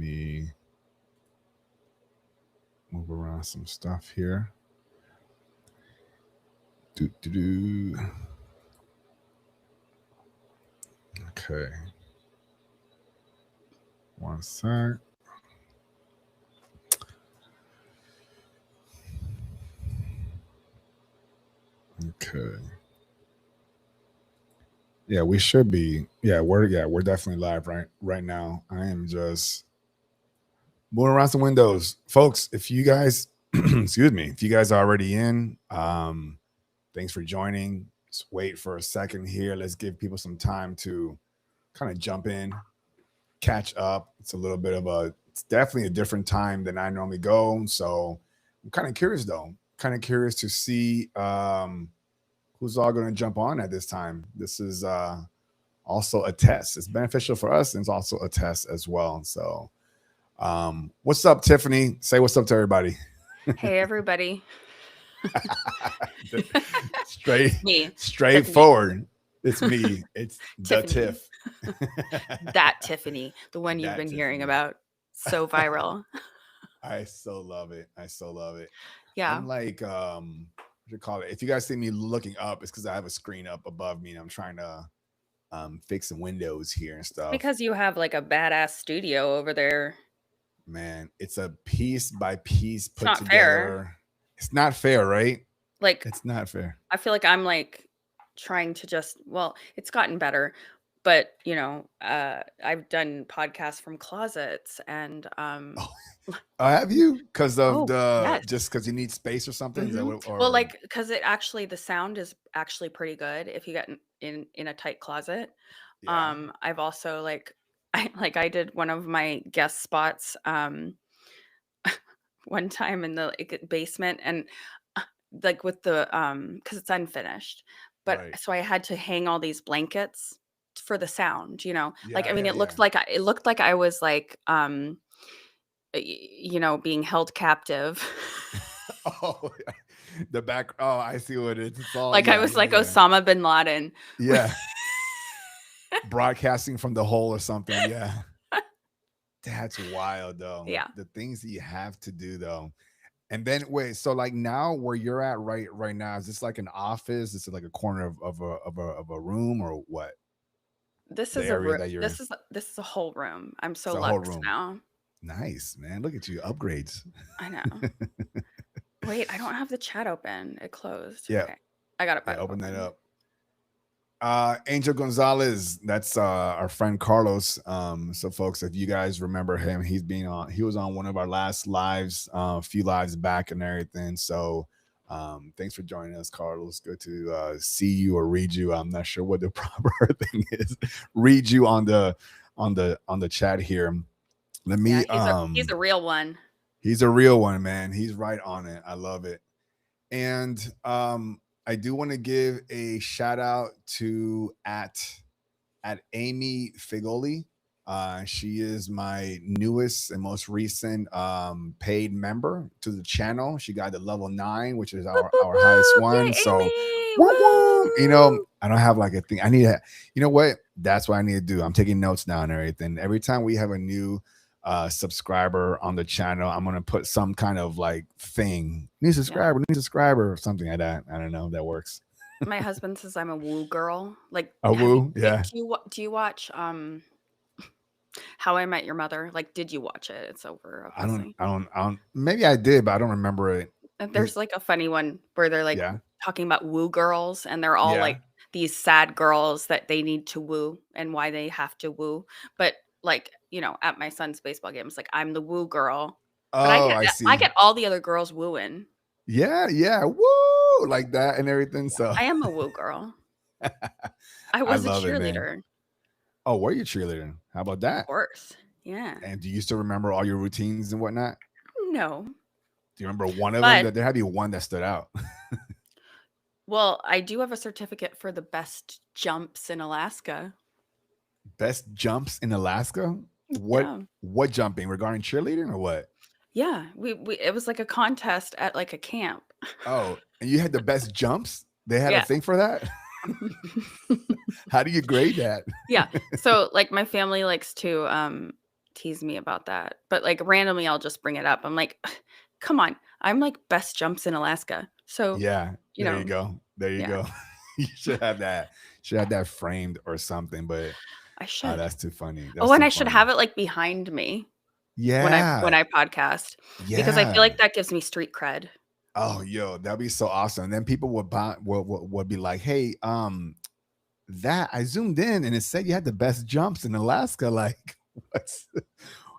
me move around some stuff here. Do do do. Okay. One sec. Okay. Yeah, we should be. We're definitely live right now. I am just moving around some windows. Folks, if you guys excuse me, if you guys are already in, thanks for joining. Just wait for a second here. Let's give people some time to kind of jump in, catch up. It's definitely a different time than I normally go. So I'm kind of curious though. Kind of curious to see who's all going to jump on at this time. This is also a test. It's beneficial for us and it's also a test as well. So what's up, Tiffany? Say what's up to everybody. Hey, everybody. Straightforward. It's me. It's the Tiffany. Tiff. That Tiffany, the one you've been Tiffany. hearing about. So viral. I so love it. Yeah. I'm like, what do you call it? If you guys see me looking up, it's because I have a screen up above me and I'm trying to fix some windows here and stuff. Because you have like a badass studio over there. Man, it's a piece by piece put not together. Fair. It's not fair, right? Like, it's not fair. I feel like I'm like trying to it's gotten better, but you know, I've done podcasts from closets and have you? Because of yes. just because you need space or something? Mm-hmm. Is that what, well, like because the sound is actually pretty good if you get in a tight closet. Yeah. I've also I did one of my guest spots one time in the basement and like with the because it's unfinished, but Right. so I had to hang all these blankets for the sound, you know. Yeah, It looked like I was like you know, being held captive. Oh, the back. Oh, I see what it is. It's all I was like Osama bin Laden. Yeah. Broadcasting from the hole or something. Yeah. That's wild though. Yeah. The things that you have to do though. And then wait, so like now where you're at right now, is this like an office? Is it like a corner of a room or what? This is this is a whole room. I'm so lucky now. Nice, man. Look at you. Upgrades. I know. Wait, I don't have the chat open. It closed. Yeah. Okay. I got it back. Open that up. Angel Gonzalez, that's our friend Carlos. So folks, if you guys remember him, he was on one of our last lives, a few lives back and everything. So thanks for joining us, Carlos. Good to see you or read you. I'm not sure what the proper thing is. Read you on the chat here. Let me he's a real one. He's a real one, man. He's right on it. I love it. And I do want to give a shout out to at Amy Figoli. She is my newest and most recent paid member to the channel. She got the level 9, which is our highest one. Yay, so, Amy, you know, I don't have like a thing. I need to, you know what? That's what I need to do. I'm taking notes now and everything. Every time we have a new subscriber on the channel, I'm gonna put some kind of like thing, new subscriber or something like that. I don't know if that works. My husband says I'm a woo girl. Like a woo. Yeah. Do you watch How I Met Your Mother? Like, did you watch it? It's over. Obviously. I don't. Maybe I did, but I don't remember it. And there's like a funny one where they're like talking about woo girls, and they're all like these sad girls that they need to woo and why they have to woo. But like, you know, at my son's baseball games, like I'm the woo girl. Oh, but I see. I get all the other girls wooing. Yeah, woo, like that and everything. So I am a woo girl. I was a cheerleader. Oh, were you cheerleader? How about that? Of course. Yeah. And do you still remember all your routines and whatnot? No. Do you remember one of them? There had to be one that stood out. Well, I do have a certificate for the best jumps in Alaska. Best jumps in Alaska? What jumping? Regarding cheerleading or what? Yeah, we it was like a contest at like a camp. Oh, and you had the best jumps? They had a thing for that? How do you grade that? Yeah. So like my family likes to tease me about that. But like randomly, I'll just bring it up. I'm like, come on, I'm like best jumps in Alaska. So, Yeah, you there you know, go. There you yeah, go. You should have that. Should have that framed or something. But I should. that's too funny. Oh, That's and too I should funny. have it like behind me when Yeah, I podcast because I feel yeah. like that gives me street cred. Oh, yo, that'd be so awesome. And then people would would be like, "Hey, that I zoomed in and it said you had the best jumps in Alaska." Like, what's?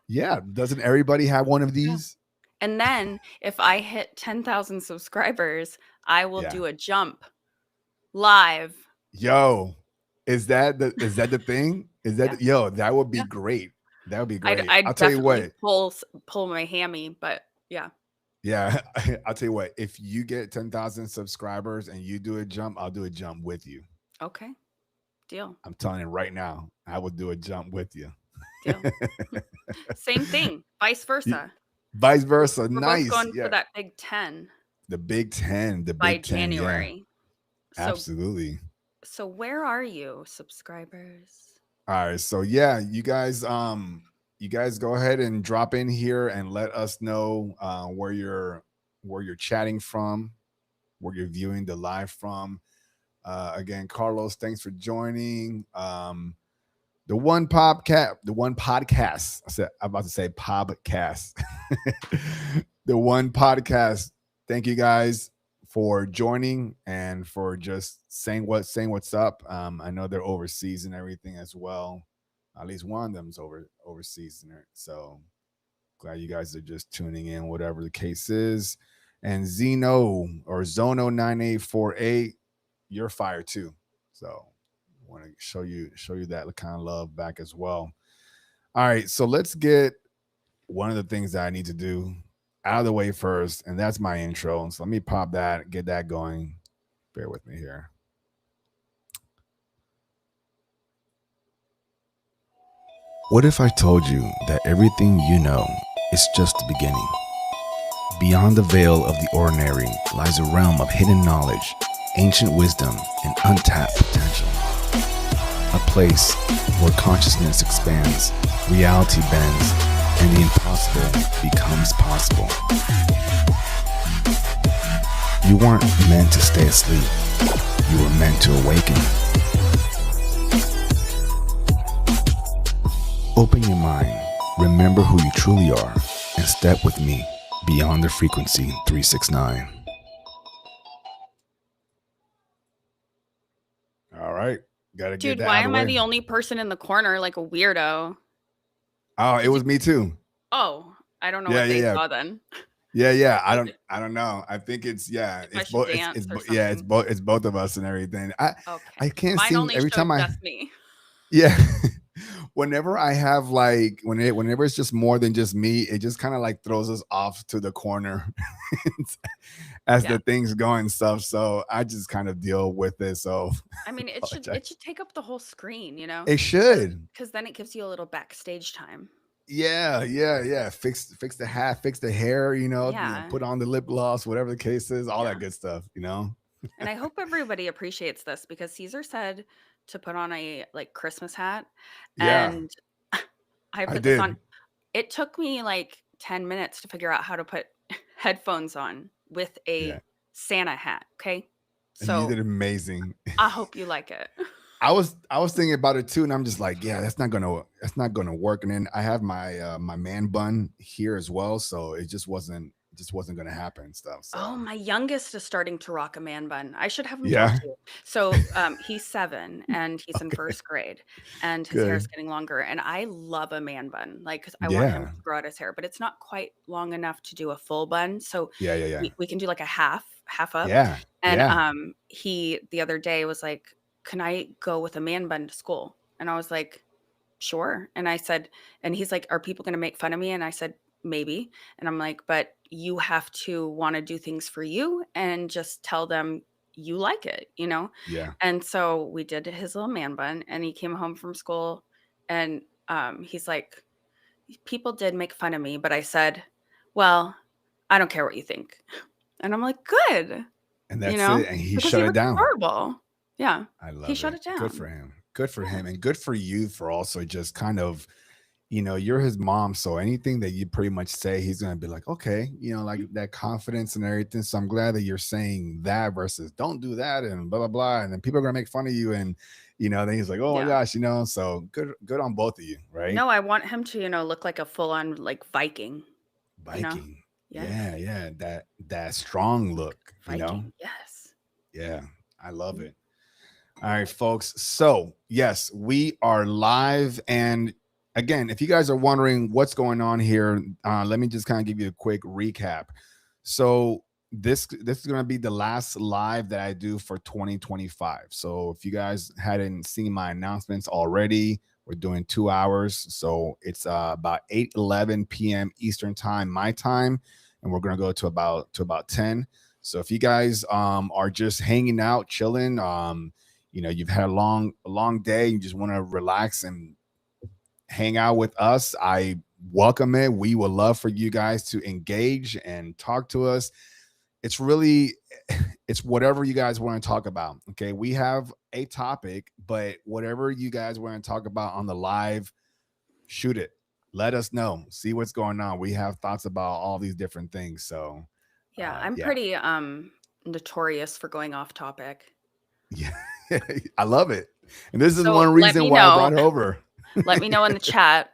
Yeah, doesn't everybody have one of Yeah. these? And then if I hit 10,000 subscribers, I will Yeah. do a jump live. Yo, is that the thing? Is Yeah. that yo? That would be Yeah. great. That would be I'd great. I'll I'd tell you definitely what. pull my hammy, but yeah. Yeah, I'll tell you what. If you get 10,000 subscribers and you do a jump, I'll do a jump with you. Okay. Deal. I'm telling you right now, I will do a jump with you. Deal. Same thing, vice Y- versa. Vice versa. We're both Nice. going for Yeah. that Big 10 The Big 10. The by Big 10. Yeah. January. So Absolutely. so where are you, subscribers? All right. So yeah, you guys go ahead and drop in here and let us know where you're chatting from, where you're viewing the live from. Again, Carlos, thanks for joining. The one podcast. I'm about to say podcast. The one podcast. Thank you guys for joining and for just saying what's up. I know they're overseas and everything as well. At least one of them's overseas, so glad you guys are just tuning in, whatever the case is. And Zeno or Zono 9848, you're fire too. So want to show you that kind of love back as well. All right, so let's get one of the things that I need to do out of the way first, and that's my intro. So let me pop that, get that going. Bear with me here. What if I told you that everything you know is just the beginning? Beyond the veil of the ordinary lies a realm of hidden knowledge, ancient wisdom, and untapped potential. A place where consciousness expands, reality bends, and the impossible becomes possible. You weren't meant to stay asleep. You were meant to awaken. Open your mind, remember who you truly are, and step with me beyond the frequency 369. All right. Gotta get Dude, that why out of am the I way. the only person in the corner like a weirdo? Oh, it was me too. Oh, I don't know Yeah, what yeah, they yeah. saw then. Yeah. I Like, don't know. I think it's if I should dance or yeah, something. it's both of us and everything. I Okay. can't Mine seem only every time showed I just me. yeah. Whenever I have like whenever it's just more than just me, it just kind of like throws us off to the corner as Yeah. the things go and stuff. So I just kind of deal with it. So I mean, it apologize. should take up the whole screen, you know? It should. Because then it gives you a little backstage time. Yeah. Fix the hat, fix the hair, Yeah. put on the lip gloss, whatever the case is, all Yeah. that good stuff. And I hope everybody appreciates this because Cesar said to put on a like Christmas hat. Yeah, And I I put this on. did. It took me like 10 minutes to figure out how to put headphones on with Yeah. a Santa hat. Okay. And you did So amazing. I hope you like it. I was thinking about it too, and I'm just like, yeah, that's not gonna work. And then I have my my man bun here as well, so it just wasn't gonna happen and stuff. Oh, So my youngest is starting to rock a man bun. I should have him talk yeah, to you. So, he's 7 and he's in okay, 1st grade and his hair is good. getting longer and I love a man bun. Like, 'cause I want him Yeah, to grow out his hair, but it's not quite long enough to do a full bun. So yeah. we can do like a half up. Yeah, And yeah. he the other day was like, "Can I go with a man bun to school?" And I was like, "Sure." And I said, and he's like, "Are people going to make fun of me?" And I said, "Maybe." And I'm like, "But you have to want to do things for you and just tell them you like it, you know?" Yeah. And so we did his little man bun and he came home from school and he's like, "People did make fun of me, but I said, well, I don't care what you think." And I'm like, "Good." And You that's know, it. And he because he shut it looks down. adorable. Yeah. I He love shut it. it Good down. for him. Good for Yeah. him. And good for you for also just kind of, you're his mom, so anything that you pretty much say, he's gonna be like, okay, like Mhm. that confidence and everything. So I'm glad that you're saying that versus don't do that and blah blah blah. And then people are gonna make fun of you, and then he's like, oh my Yeah. gosh, so good on both of you, right? No, I want him to, look like a full-on, like, Viking, you know? Viking. Yes. Yeah, that strong look. Viking, yes. Yeah, I love Mhm. it. All right, folks. So, yes, we are live. And again, if you guys are wondering what's going on here, let me just kind of give you a quick recap. So, this is going to be the last live that I do for 2025. So, if you guys hadn't seen my announcements already, we're doing 2 hours. So, it's about 8:11 p.m. Eastern time, my time, and we're going to go to about 10. So, if you guys are just hanging out, chilling, you've had a long day, you just want to relax and hang out with us, I welcome it. We would love for you guys to engage and talk to us. It's really it's whatever you guys want to talk about. Okay, we have a topic, but whatever you guys want to talk about on the live, shoot it, let us know, see what's going on. We have thoughts about all these different things. So Yeah, I'm yeah. pretty, notorious for going off topic. Yeah. I love it, and this is So, one let reason me why I know brought her over. let me know in the chat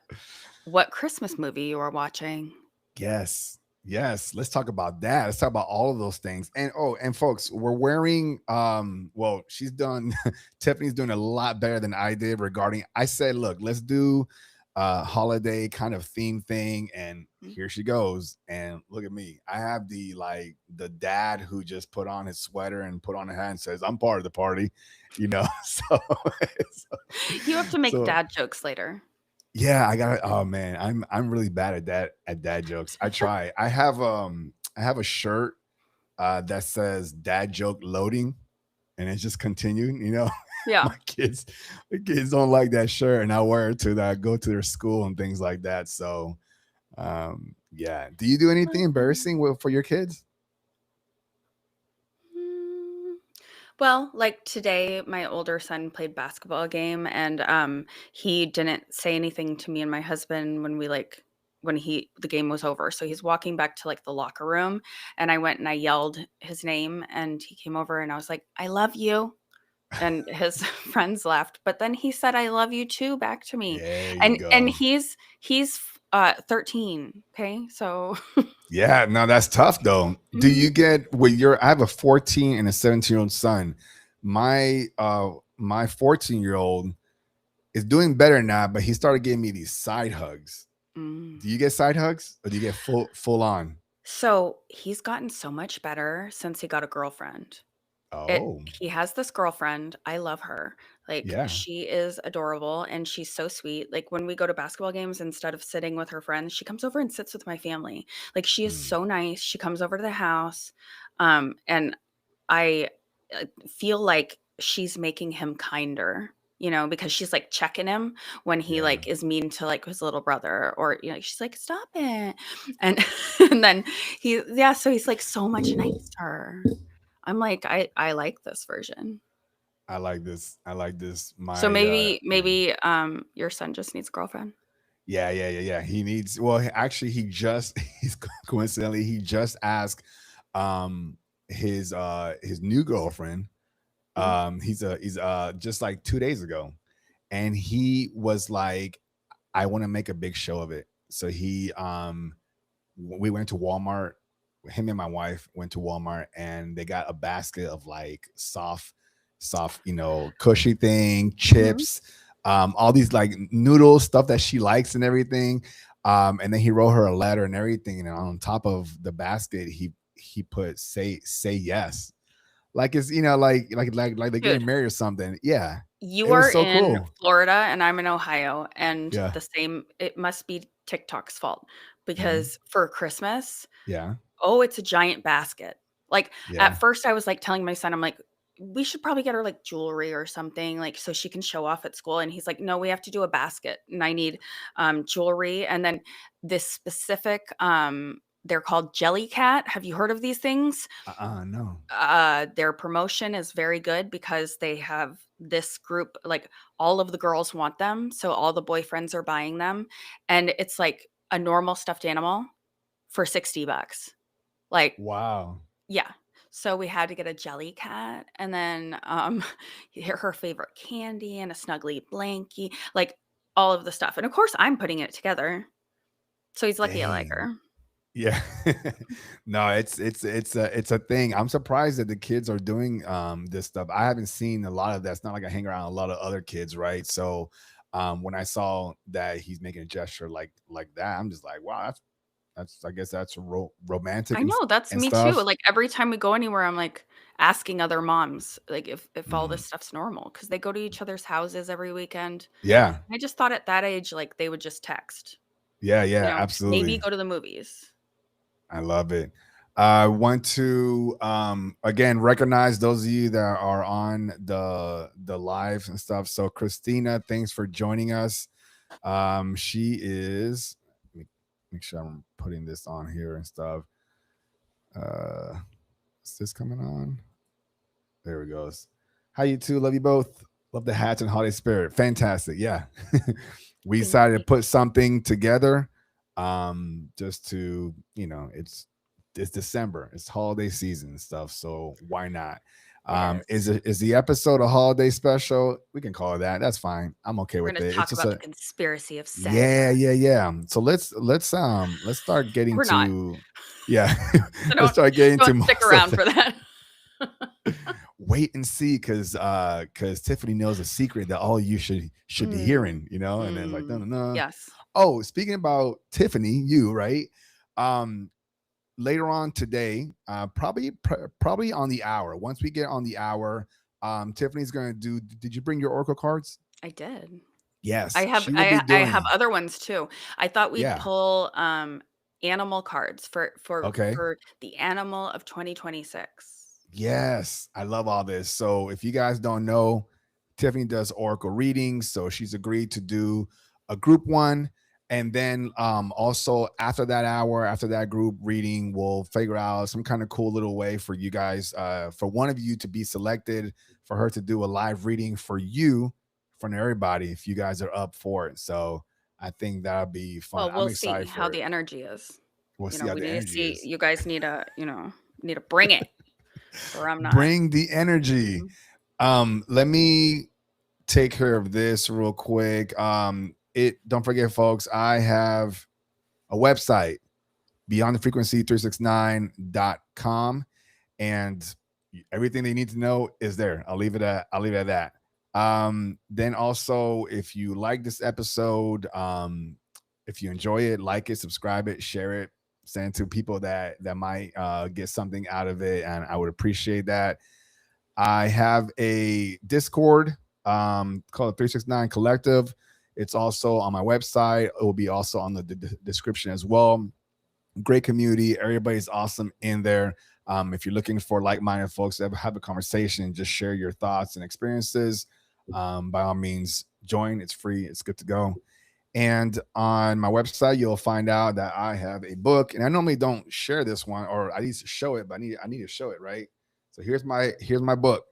what Christmas movie you are watching. Yes. Yes. Let's talk about that. Let's talk about all of those things. And and folks, we're wearing well, she's done Tiffany's doing a lot better than I did regarding. I said, look, let's do a holiday kind of theme thing. And Mhm. here she goes. And look at me. I have the dad who just put on his sweater and put on a hat and says, I'm part of the party. So You have to make so dad jokes later. yeah, I got it. Oh man, I'm really bad at dad jokes. I try. I have a shirt that says dad joke loading, and it's just continuing. Yeah. My kids the kids don't like that shirt, and I wear it to that go to their school and things like that. So yeah. Do you do anything embarrassing for your kids? Mm. Well, like today, my older son played basketball game, and he didn't say anything to me and my husband when the game was over. So he's walking back to like the locker room, and I went and I yelled his name, and he came over, and I was like, "I love you," and his friends laughed. But then he said, "I love you too," back to me, There you and go. he's 13. Okay, so. Yeah, no, that's tough though. Do you Mhm. get with your I have a 14 and a 17-year-old son. My 14-year-old is doing better now, but he started giving me these side hugs. Mm. Do you get side hugs or do you get full on? So he's gotten so much better since he got a girlfriend. Oh, He has this girlfriend. I love her. Like, yeah. she is adorable and she's so sweet. Like, when we go to basketball games, instead of sitting with her friends, she comes over and sits with my family. Like, she is Mm, so nice. She comes over to the house. And I feel like she's making him kinder, because she's like checking him when he yeah. like is mean to like his little brother, or she's like, "Stop it." And and then yeah, so he's like so much nicer. I'm like, I like this version. I like this. I like this. So My yeah. maybe your son just needs a girlfriend. Yeah. He needs well, actually he's coincidentally he just asked his new girlfriend. Mhm. He's just like 2 days ago. And he was like, I want to make a big show of it. So we went to Walmart. Him and my wife went to Walmart and they got a basket of like soft, cushy thing, Mhm. chips, all these like noodles, stuff that she likes and everything. And then he wrote her a letter and everything. And on top of the basket, he put say yes. Like it's like they're Dude, getting married or something. Yeah. you It was are so in cool. Florida and I'm in Ohio, and Yeah. it must be TikTok's fault, Mhm. because for Christmas, Yeah. oh, it's a giant basket. Like, Yeah. at first I was, like, telling my son, I'm like, "We should probably get her, like, jewelry or something, like, so she can show off at school," and he's like, "No, we have to do a basket, and I need, jewelry," and then this specific, they're called Jellycat. Have you heard of these things? No. Their promotion is very good because they have this group, like all of the girls want them, so all the boyfriends are buying them, and it's like a normal stuffed animal for $60. Like, Wow. yeah. So we had to get a jelly cat, and then her favorite candy and a snuggly blankie, like all of the stuff. And of course, I'm putting it together. So he's lucky I like Dang. her. Yeah. No, it's a thing. I'm surprised that the kids are doing this stuff. I haven't seen a lot of that. It's not like I hang around a lot of other kids, right? So when I saw that he's making a gesture like that, I'm just like, wow, that's I guess that's romantic I know, that's and me too. stuff. Like every time we go anywhere, I'm like asking other moms, like if all Mm, this stuff's normal, because they go to each other's houses every weekend. yeah. I just thought at that age, like they would just text, Yeah, yeah, maybe absolutely. go to the movies. I love it. I want to again recognize those of you that are on the live and stuff. So Christina, thanks for joining us. She is let me make sure I'm putting this on here and stuff. Uh is this coming on? There it goes. Hi you two, love you both. Love the hats and holiday spirit. Fantastic. Yeah. We Thank decided to you. put something together just to, it's December, it's holiday season and stuff, so why not? It is. Is the episode a holiday special? We can call it that. That's fine. I'm okay We're with gonna it. It's talk just about the a conspiracy of yeah, Cesar. yeah, yeah. So let's start getting We're not. to yeah. So Let's start getting to don't stick most of around the for that. wait and see because Tiffany knows a secret that all you should be Mm, hearing, and then like no mm, no no. yes. Oh, speaking about Tiffany, you right? Um, later on today, probably on the hour. Once we get on the hour, Tiffany's gonna do. Did you bring your Oracle cards? I did. Yes, I have she will be I have doing. other ones too. I thought we'd Yeah. pull, animal cards for Okay. the animal of 2026. Yes, I love all this. So if you guys don't know, Tiffany does Oracle readings, so she's agreed to do a group one, and then also after that hour, after that group reading, we'll figure out some kind of cool little way for you guys, for one of you to be selected, for her to do a live reading for you, for everybody, if you guys are up for it. So I think that'll be fun. Well, I'm we'll see excited how for it. the energy is. We'll see how We the need to energy see, is. you guys need to bring it, or I'm not. Bring the energy. Mhm. Let me take care of this real quick. It don't forget, folks, I have a website, beyondthefrequency369.com, and everything they need to know is there. I'll leave it at that. Then also, if you like this episode, if you enjoy it, like it, subscribe it, share it, send it to people that might get something out of it, and I would appreciate that. I have a Discord called 369 Collective. It's also on my website. It will be also on the description as well. Great community. Everybody's awesome in there. If you're looking for like-minded folks that have a conversation, just share your thoughts and experiences. By all means, join. It's free. It's good to go. And on my website, you'll find out that I have a book. And I normally don't share this one, or I need to show it, but I need to show it, right? So here's my book,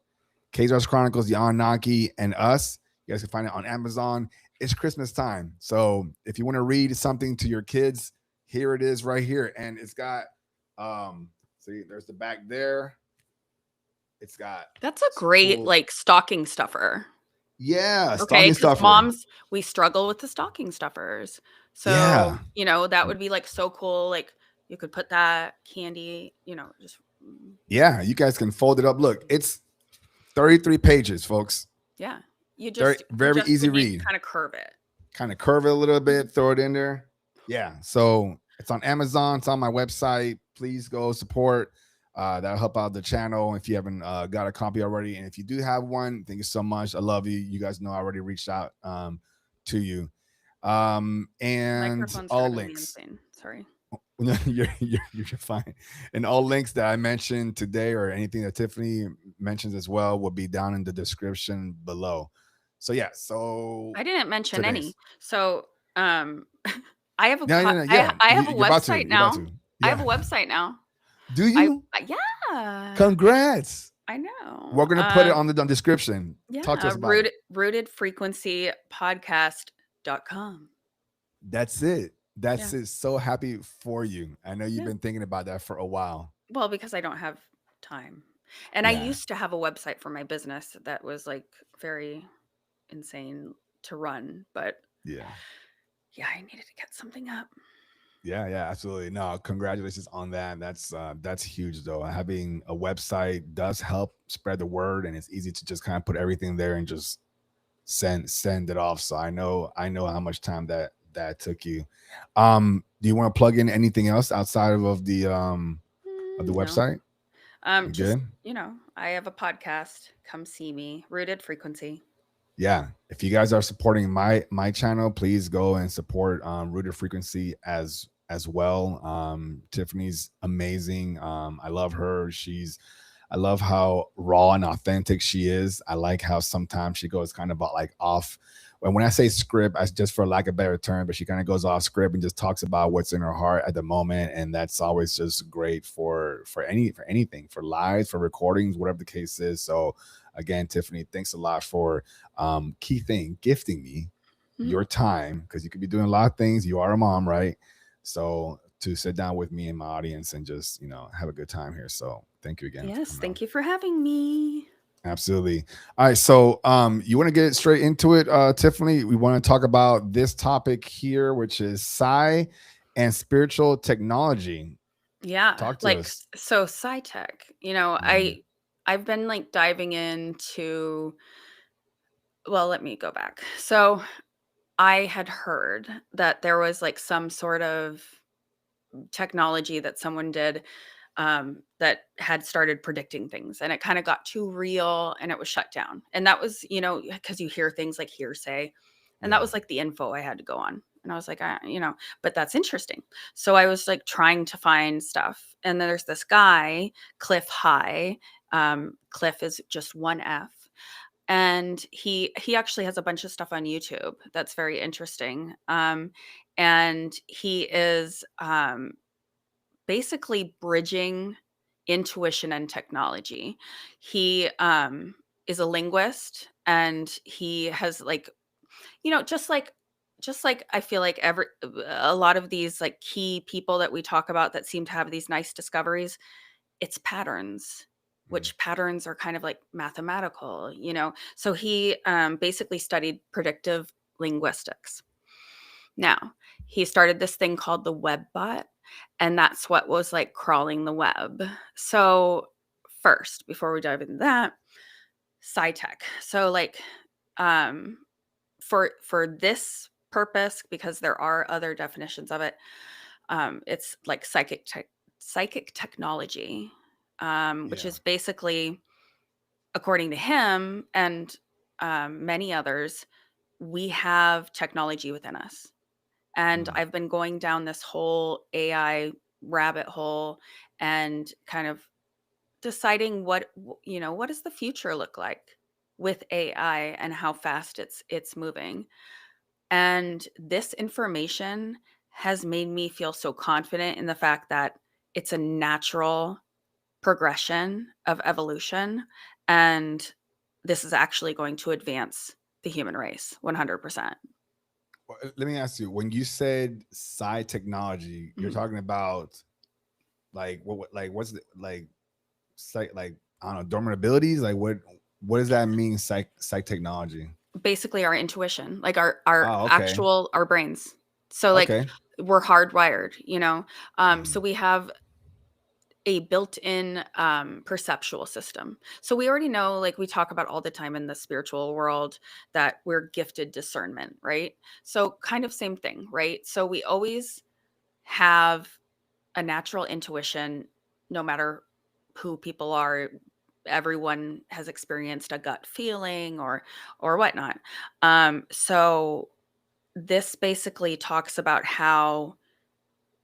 Cesar's Chronicles, The Anunnaki and Us. You guys can find it on Amazon. It's Christmas time. So if you want to read something to your kids, here it is right here. And it's got see, there's the back there. It's got That's a some great, cool, like, stocking stuffer. yeah, Okay, stocking because stuffer. moms, we struggle with the stocking stuffers. So, Yeah. that would be, like, so cool, like, you could put that candy, just Yeah. You guys can fold it up. Look, it's 33 pages, folks. yeah. You Very, you very just easy would need to read. kinda curve it. Kind of curve it a little Mhm. bit, throw it in there. Yeah. So it's on Amazon. It's on my website. Please go support. That'll help out the channel if you haven't got a copy already. And if you do have one, thank you so much. I love you. You guys know I already reached out to you. And Microphone's all driving me links. insane. Sorry. You're fine. And all links that I mentioned today or anything that Tiffany mentions as well will be down in the description below. So yeah, so I didn't mention today's any. So, I have a no, po no, no, yeah. I have a You're about to. website You're about now. to. I have a Yeah. website now. Do you? Yeah. Congrats. I We're know. gonna put it on the description. Talk to Yeah, us about it. rootedfrequencypodcast.com. That's it. Yeah. That's it. So happy for you. I know you've Yeah. been thinking about that for a while. Well, because I don't have time. And I Yeah. used to have a website for my business that was like very insane to run, but Yeah. yeah, I needed to get something up. Yeah, yeah, absolutely. No, congratulations on that. That's huge though. Having a website does help spread the word, and it's easy to just kind of put everything there and just send it off. So I know how much time that took you. Do you want to plug in anything else outside of the No. website? You Just, good? I have a podcast. Come see me. Rooted Frequency. Yeah, if you guys are supporting my channel, please go and support Rooted Frequency as well. Tiffany's amazing. I love her. I love how raw and authentic she is. I like how sometimes she goes kind of like off. And when I say script, I just for lack of a better term, but she kind of goes off script and just talks about what's in her heart at the moment, and that's always just great for anything, for lives, for recordings, whatever the case is. So again, Tiffany, thanks a lot for key thing, gifting me your time, because you could be doing a lot of things. You are a mom, right? So to sit down with me and my audience and just have a good time here. So thank you again for Yes, coming on. thank you for having me. Absolutely. All right, so you want to get straight into it, Tiffany? We want to talk about this topic here, which is psi and spiritual technology. Yeah, Talk to like us. so SciTech. Mhm. I've been like diving into, well, let me go back. So I had heard that there was like some sort of technology that someone did, that had started predicting things, and it kind of got too real and it was shut down. And that was, because you hear things like hearsay, and that Yeah. was like the info I had to go on. And I was like, but that's interesting. So I was like trying to find stuff. And then there's this guy, Cliff High. Cliff is just one F. And he actually has a bunch of stuff on YouTube that's very interesting. And he is basically bridging intuition and technology. He is a linguist, and he has like, just like I feel like a lot of these like key people that we talk about that seem to have these nice discoveries, it's patterns, Mhm. which patterns are kind of like mathematical. So he basically studied predictive linguistics. Now, he started this thing called the webbot, and that's what was like crawling the web. So, first, before we dive into that, SciTech. So, like, um, for this purpose, because there are other definitions of it, it's like psychic technology, which Yeah. is basically, according to him and many others, we have technology within us. And Mm. I've been going down this whole AI rabbit hole and kind of deciding what does the future look like with AI and how fast it's moving. And this information has made me feel so confident in the fact that it's a natural progression of evolution, and this is actually going to advance the human race 100%. Well, let me ask you, when you said psi technology, you're Mhm. talking about like like what's the, like I don't know, dormant abilities? Like what does that mean, psych technology? Basically our intuition, like our Oh, okay. actual our brains. So like Okay. we're hardwired. So Mhm. we have a built-in perceptual system. So we already know, like we talk about all the time in the spiritual world, that we're gifted discernment, right? So kind of same thing, right? So we always have a natural intuition, no matter who people are. Everyone has experienced a gut feeling or whatnot. So this basically talks about how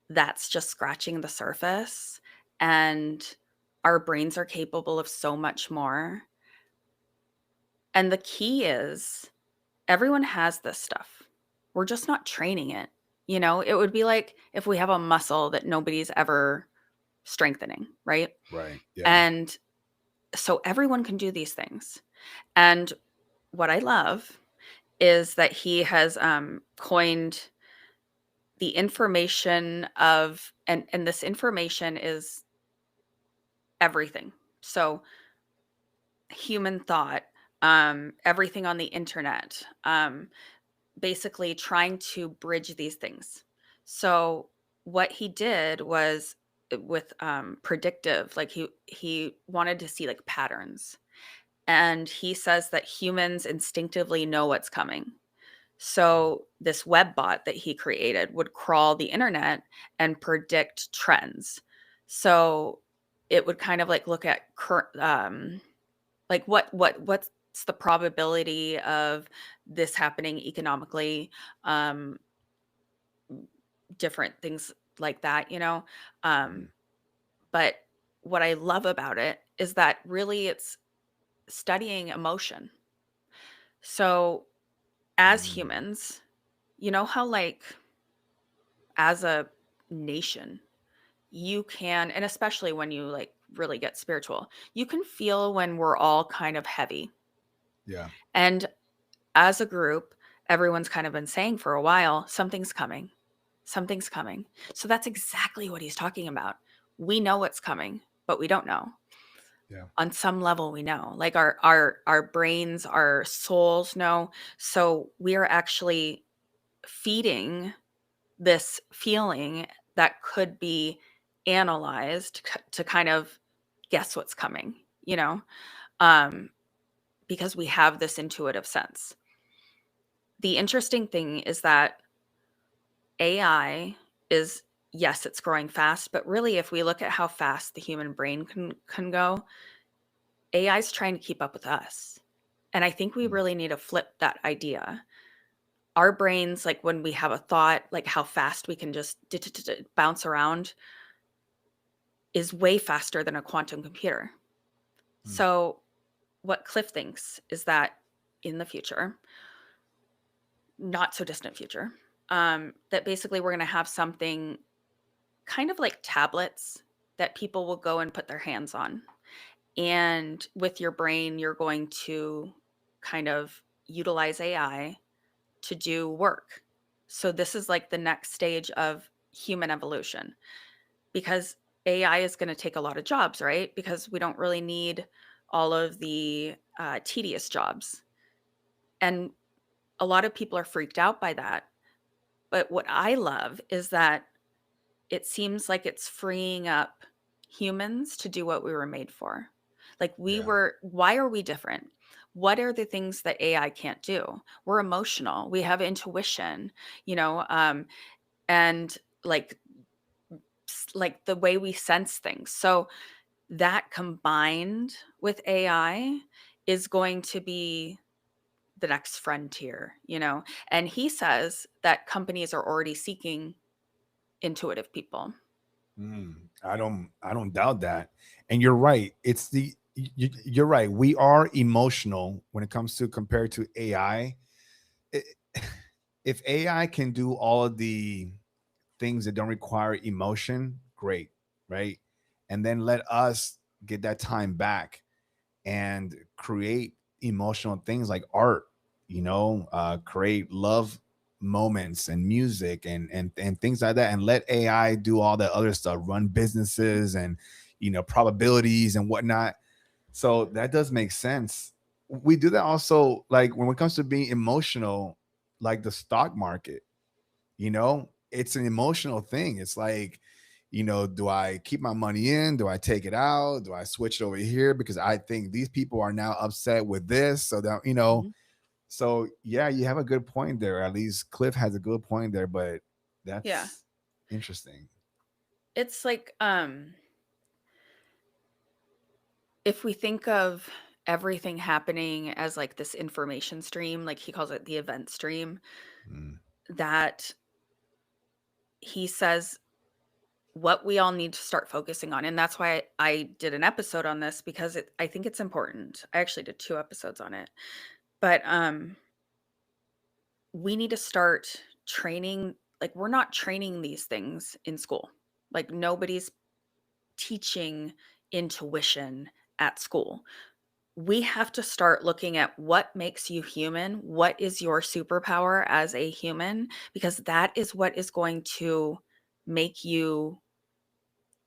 that's just scratching the surface, and our brains are capable of so much more. And the key is, everyone has this stuff. We're just not training it. It would be like if we have a muscle that nobody's ever strengthening, right? Right. Yeah. And So everyone can do these things. And what I love is that he has coined the information of, and this information is everything. So human thought, everything on the internet, basically trying to bridge these things. So what he did was with predictive, like he wanted to see like patterns. And he says that humans instinctively know what's coming. So this web bot that he created would crawl the internet and predict trends. So it would kind of like look at like what's the probability of this happening economically, um, different things like that, you know? Mm. Um, but what I love about it is that really it's studying emotion. So as Mm. humans, you know how like as a nation, you can, and especially when you like really get spiritual, you can feel when we're all kind of heavy. Yeah. And as a group, everyone's kind of been saying for a while, something's coming. Something's coming. So that's exactly what he's talking about. We know what's coming, but we don't know. Yeah. On some level we know. Like our brains, our souls know. So we are actually feeding this feeling that could be analyzed to kind of guess what's coming, you know? Um because we have this intuitive sense. The interesting thing is that AI is, yes, it's growing fast, but really if we look at how fast the human brain can go, AI is trying to keep up with us. And I think we Mm. really need to flip that idea. Our brains, like when we have a thought, like how fast we can just bounce around, is way faster than a quantum computer. Mm. So, what Cliff thinks is that in the future, not so distant future, that basically we're going to have something kind of like tablets that people will go and put their hands on. And with your brain, you're going to kind of utilize AI to do work. So, this is like the next stage of human evolution because AI is going to take a lot of jobs, right? Because we don't really need all of the tedious jobs. And a lot of people are freaked out by that. But what I love is that it seems like it's freeing up humans to do what we were made for. Like Yeah. why are we different? What are the things that AI can't do? We're emotional. We have intuition, you know, and like like the way we sense things. So that combined with AI is going to be the next frontier, you know. And he says that companies are already seeking intuitive people. I don't doubt that. And you're right. You're right. We are emotional when it comes to compared to AI. It- if AI can do all of the things that don't require emotion, great, right? And then let us get that time back and create emotional things like art, create love moments and music and things like that, and let AI do all that other stuff, run businesses and probabilities and whatnot. So that does make sense. We do that also, like when it comes to being emotional, like the stock market. It's an emotional thing. It's like, do I keep my money in? Do I take it out? Do I switch it over here because I think these people are now upset with this? So that, Mhm. so yeah, you have a good point there. At least Cliff has a good point there, but Yeah. that's interesting. It's like if we think of everything happening as like this information stream, like he calls it the event stream, Mm. that he says what we all need to start focusing on. And that's why I did an episode on this because I think it's important. I actually did 2 episodes on it. But we need to start training, like we're not training these things in school. Like nobody's teaching intuition at school. We have to start looking at what makes you human, what is your superpower as a human, because that is what is going to make you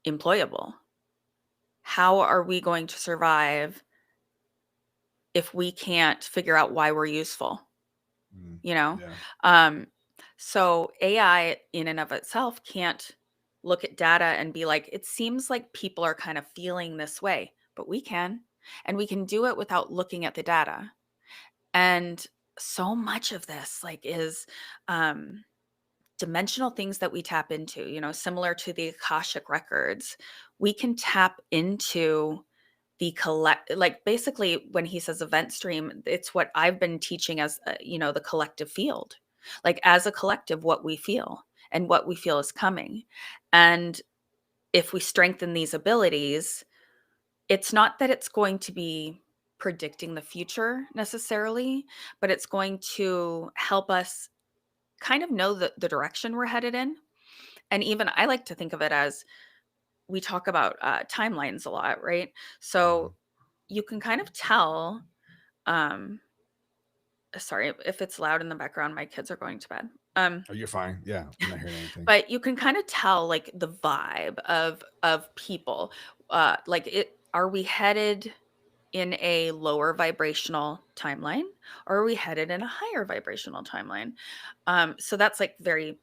employable. How are we going to survive if we can't figure out why we're useful? You know? Yeah. Um, so AI in and of itself can't look at data and be like, it seems like people are kind of feeling this way, but we can. And we can do it without looking at the data. And so much of this like is um dimensional things that we tap into, similar to the Akashic records. We can tap into the like basically when he says event stream, it's what I've been teaching as the collective field. Like as a collective, what we feel and what we feel is coming. And if we strengthen these abilities, it's not that it's going to be predicting the future necessarily, but it's going to help us kind of know the direction we're headed in. And even I like to think of it as we talk about timelines a lot, right? Mhm. So you can kind of tell. Um, Sorry if it's loud in the background. My kids are going to bed. Oh, you're fine. Yeah, I'm not hearing anything. But you can kind of tell like the vibe of people. Like it. Are we headed in a lower vibrational timeline, or are we headed in a higher vibrational timeline? So that's like very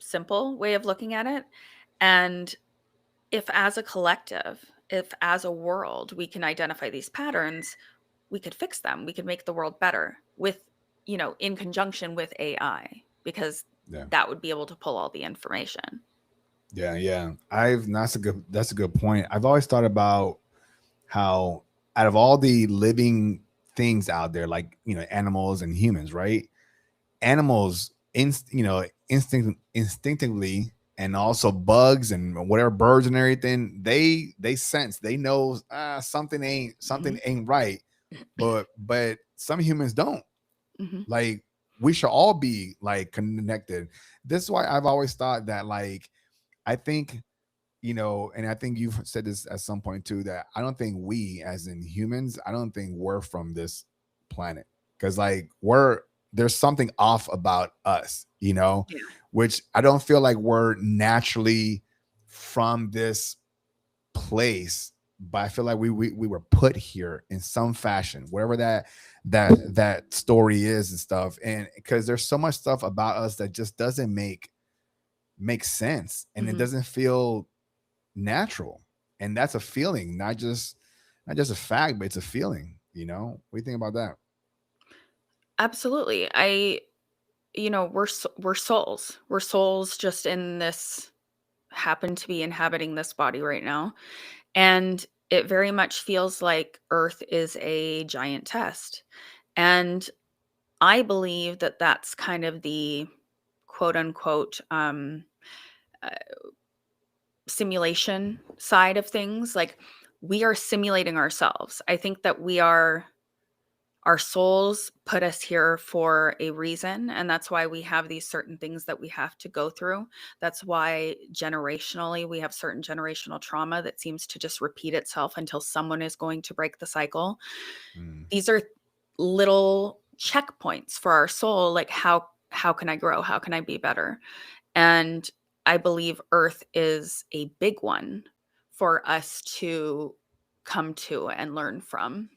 simple way of looking at it. And if as a collective, if as a world, we can identify these patterns, we could fix them. We could make the world better with, in conjunction with AI, because Yeah. that would be able to pull all the information. Yeah, yeah. That's a good point. I've always thought about how out of all the living things out there, like, animals and humans, right? Animals instinctively, and also bugs and whatever, birds and everything, they sense, they know, something Mhm. ain't right. But some humans don't. Mhm. Like, we should all be like connected. This is why I've always thought that, like, I think, and I think you've said this at some point too, that I don't think we, as in humans, I don't think we're from this planet. Because, like, there's something off about us, Yeah. which I don't feel like we're naturally from this place, but I feel like we were put here in some fashion, wherever that story is and stuff. And because there's so much stuff about us that just doesn't make sense, and it Mhm. doesn't feel natural. And that's a feeling, not just a fact, but it's a feeling. What do you think about that? Absolutely. We're souls. We're souls just in this, happen to be inhabiting this body right now. And it very much feels like Earth is a giant test. And I believe that that's kind of the quote unquote uh, simulation side of things. Like we are simulating ourselves. I think that our souls put us here for a reason. And that's why we have these certain things that we have to go through. That's why generationally we have certain generational trauma that seems to just repeat itself until someone is going to break the cycle. Mm, These are little checkpoints for our soul, like how can I grow? How can I be better? And I believe Earth is a big one for us to come to and learn from.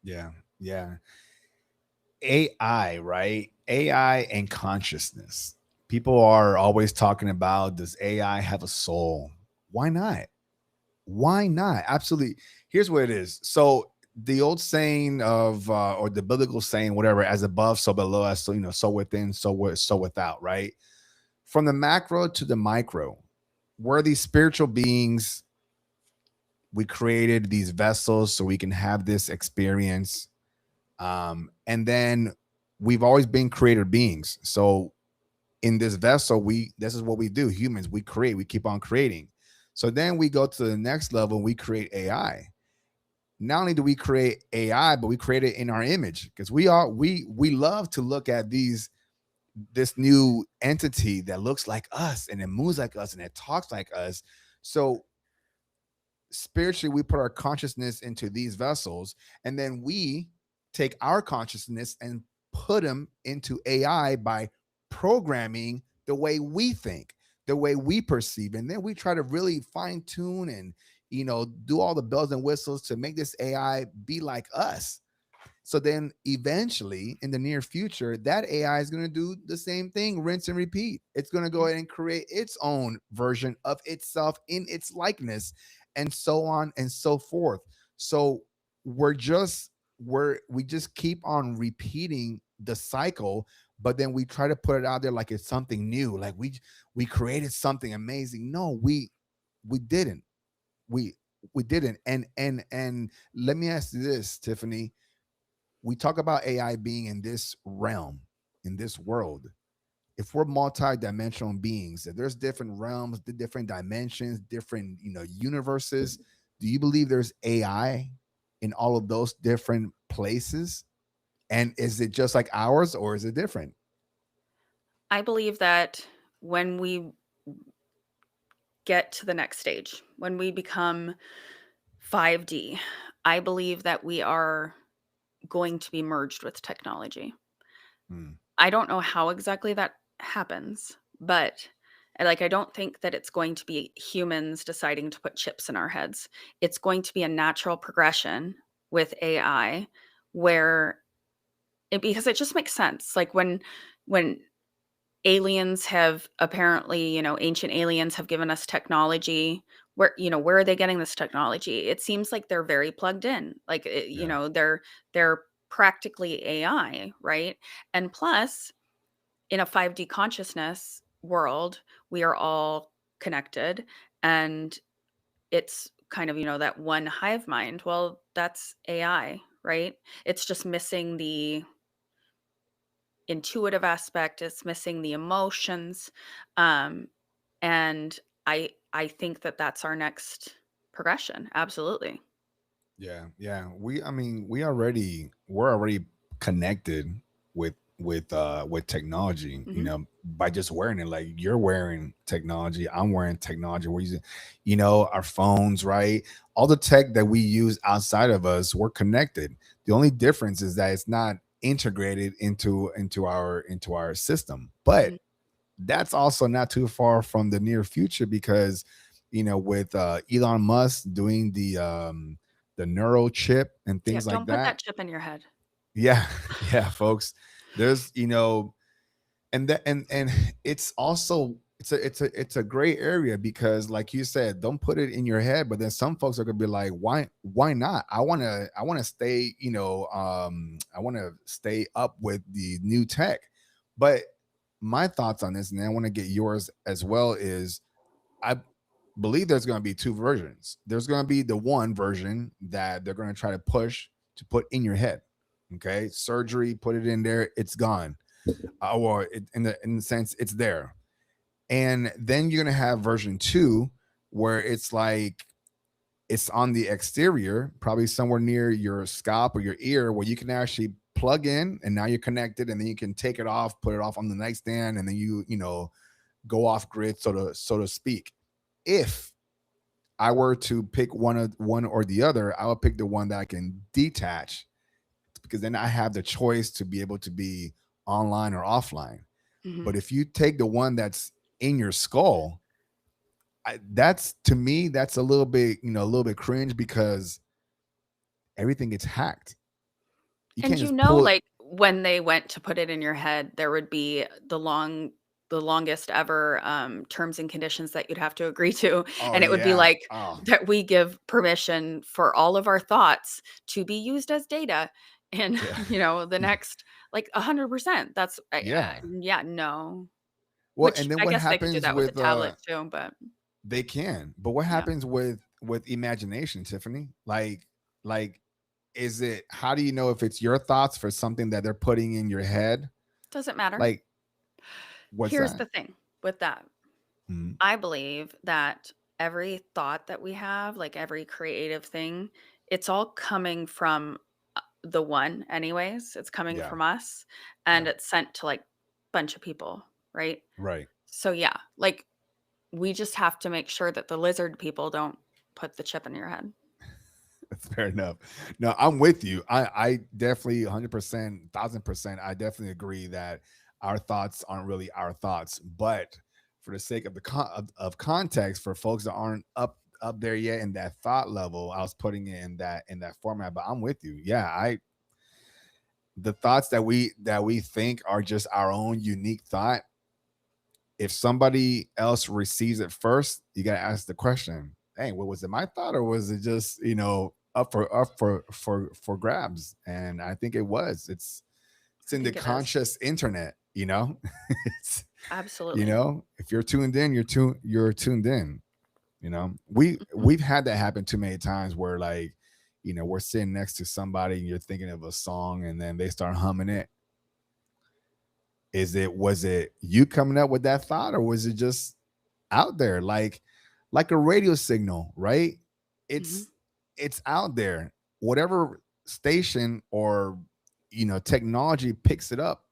yeah, yeah. AI, right? AI and consciousness. People are always talking about, does AI have a soul? Why not? Why not? Absolutely. Here's what it is. So the old saying of, or the biblical saying, whatever, as above, so below, as so, so within, so without, right? From the macro to the micro, we're these spiritual beings. We created these vessels so we can have this experience. And then we've always been creator beings. So in this vessel, this is what we do. Humans, we create, we keep on creating. So then we go to the next level and we create AI. Not only do we create AI, but we create it in our image, because we love to look at this new entity that looks like us and it moves like us and it talks like us. So spiritually we put our consciousness into these vessels, and then we take our consciousness and put them into AI by programming the way we think, the way we perceive, and then we try to really fine tune and do all the bells and whistles to make this AI be like us. So then eventually in the near future, that AI is going to do the same thing, rinse and repeat. It's going to go ahead and create its own version of itself in its likeness, and so on and so forth. So we're just we just keep on repeating the cycle, but then we try to put it out there like it's something new, like we created something amazing. No, we didn't. We we didn't. And let me ask you this, Tiffany. We talk about AI being in this realm, in this world. If we're multi-dimensional beings, if there's different realms, the different dimensions, different universes, do you believe there's AI in all of those different places? And is it just like ours, or is it different? I believe that when we get to the next stage, when we become 5D, I believe that we are going to be merged with technology. Hmm. I don't know how exactly that happens, but I don't think that it's going to be humans deciding to put chips in our heads. It's going to be a natural progression with AI where because it just makes sense. Like when aliens have apparently, ancient aliens have given us technology. Where are they getting this technology? It seems like they're very plugged in. Like, Yeah. they're practically AI, right? And plus, in a 5D consciousness world, we are all connected, and it's kind of, that one hive mind. Well, that's AI, right? It's just missing the intuitive aspect, it's missing the emotions, um, and I think that that's our next progression, absolutely. Yeah, yeah. I mean, we're already connected with technology, Mhm, by just wearing it. Like, you're wearing technology, I'm wearing technology. We're using, our phones, right? All the tech that we use outside of us, we're connected. The only difference is that it's not integrated into our system. But mhm. that's also not too far from the near future, because with Elon Musk doing the neural chip and Yeah, things like don't put that. that chip in your head. Yeah. Yeah, folks. There's and that and it's also it's a gray area, because like you said, don't put it in your head, but then some folks are gonna be like, why not? I want to stay, I want to stay up with the new tech. But my thoughts on this, and I want to get yours as well, is I believe there's going to be two versions. There's going to be the one version that they're going to try to push to put in your head. Okay, surgery, put it in there, it's gone. Or in the sense, it's there. And then you're going to have version two, where it's like it's on the exterior, probably somewhere near your scalp or your ear, where you can actually plug in, and now you're connected, and then you can take it off, put it off on the nightstand, and then you go off grid, so to speak. If I were to pick one or the other, I would pick the one that I can detach, because then I have the choice to be able to be online or offline. Mhm. But if you take the one that's in your skull, that's, to me, that's a little bit cringe, because everything gets hacked. You And can't just pull it. like, when they went to put it in your head, there would be the longest ever, terms and conditions that you'd have to agree to, Oh and it would be yeah. like, Oh that we give permission for all of our thoughts to be used as data, and, yeah. the next, like, 100%. That's Yeah. yeah, no. Well, Which and then I what guess they could do happens that with a with tablet too, but they can. But what yeah, happens with imagination, Tiffany? Like is it, how do you know if it's your thoughts for something that they're putting in your head? doesn't matter. Like, what's Here's that? the thing with that. Mhm. I believe that every thought that we have, like every creative thing, it's all coming from the one, anyways. It's coming Yeah. from us, Yeah. and it's sent to like bunch of people, right? Right. So yeah, like we just have to make sure that the lizard people don't. put the chip in your head. That's fair enough. No, I'm with you. I definitely 100%, 1000%. I definitely agree that our thoughts aren't really our thoughts, but for the sake of of context for folks that aren't up there yet in that thought level, I was putting it in that format. But I'm with you. Yeah, I the thoughts that we think are just our own unique thought. If somebody else receives it first, you got to ask the question, hey, what was it, my thought, or was it just, up for grabs? And I think it was. It's I in the think it is. conscious internet, it's, Absolutely. if you're tuned in, you're tuned in. Mhm. We've had that happen too many times where, like, we're sitting next to somebody and you're thinking of a song and then they start humming it. Was it you coming up with that thought, or was it just out there, like a radio signal, right? Mhm. It's out there. Whatever station or technology picks it up.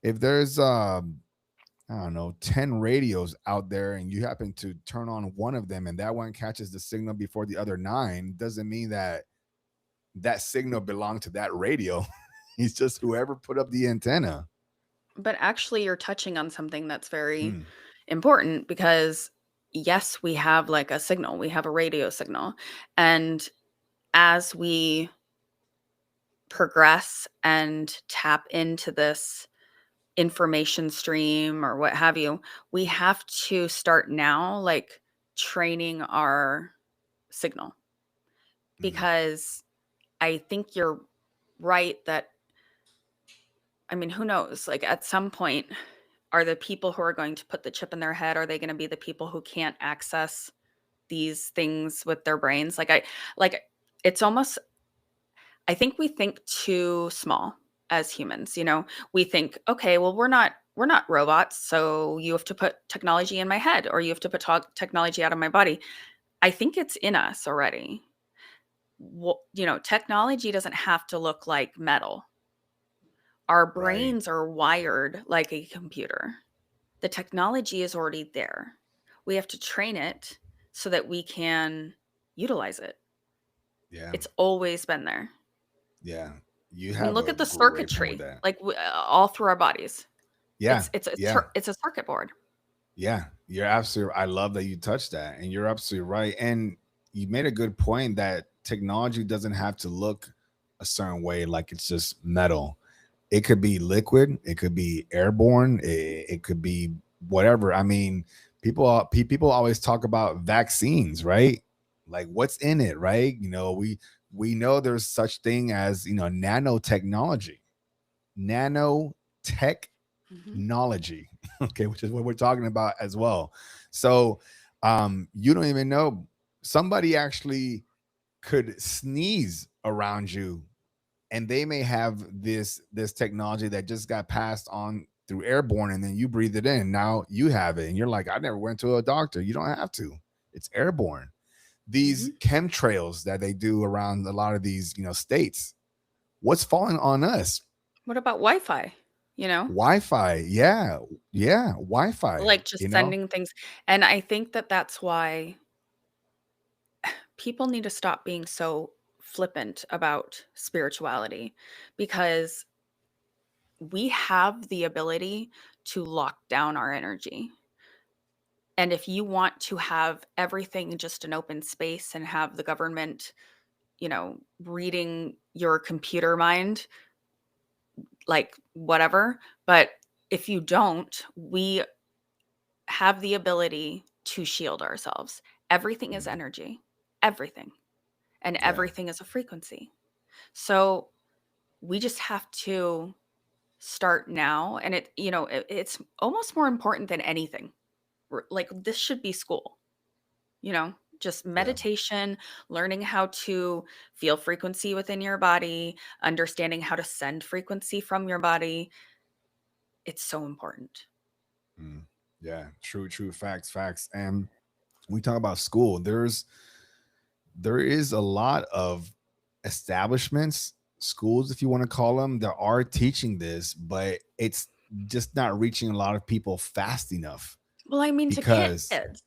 If there's I don't know, 10 radios out there and you happen to turn on one of them and that one catches the signal before the other nine, doesn't mean that that signal belonged to that radio. It's just whoever put up the antenna. But actually, you're touching on something that's very Mm, important because, yes, we have like a signal, we have a radio signal. And as we progress and tap into this information stream or what have you, we have to start now, like training our signal mm, because I think you're right that, I mean, who knows? Like at some point, are the people who are going to put the chip in their head, are they going to be the people who can't access these things with their brains? Like it's almost, I think we think too small as humans, you know? We think, okay, well we're not robots, so you have to put technology in my head or you have to put technology out of my body. I think it's in us already. Well, technology doesn't have to look like metal. Our right. brains are wired like a computer. The technology is already there. We have to train it so that we can utilize it. Yeah. It's always been there. Yeah. You I mean, have look a at the great point with circuitry, that. like all through our bodies. Yeah. Yeah. It's a circuit board. Yeah. You're absolutely, I love that you touched that. And you're absolutely right. And you made a good point that technology doesn't have to look a certain way, like it's just metal. It could be liquid, it could be airborne, it could be whatever. I mean, people always talk about vaccines, right? Like what's in it, right? We know there's such thing as, nanotechnology, nanotech Mhm. technology, okay, which is what we're talking about as well. So you don't even know, somebody actually could sneeze around you and they may have this technology that just got passed on through airborne, and then you breathe it in, now you have it and you're like, I never went to a doctor. You don't have to, it's airborne. These Mhm. chemtrails that they do around a lot of these states, what's falling on us? What about Wi-Fi? You know, Wi-Fi. Yeah. Yeah, Wi-Fi. like just sending things. And I think that that's why people need to stop being so flippant about spirituality because we have the ability to lock down our energy. And if you want to have everything just an open space and have the government, reading your computer mind, like whatever, but if you don't, we have the ability to shield ourselves. Everything is Mm, energy, everything, and yeah. everything is a frequency. So we just have to start now. And it's almost more important than anything. Like this should be school, just Yeah. meditation, learning how to feel frequency within your body, understanding how to send frequency from your body. It's so important. Mm, yeah. True facts. And we talk about school, there is a lot of establishments, schools, if you want to call them, that are teaching this, but it's just not reaching a lot of people fast enough. Well, I mean, to because kids.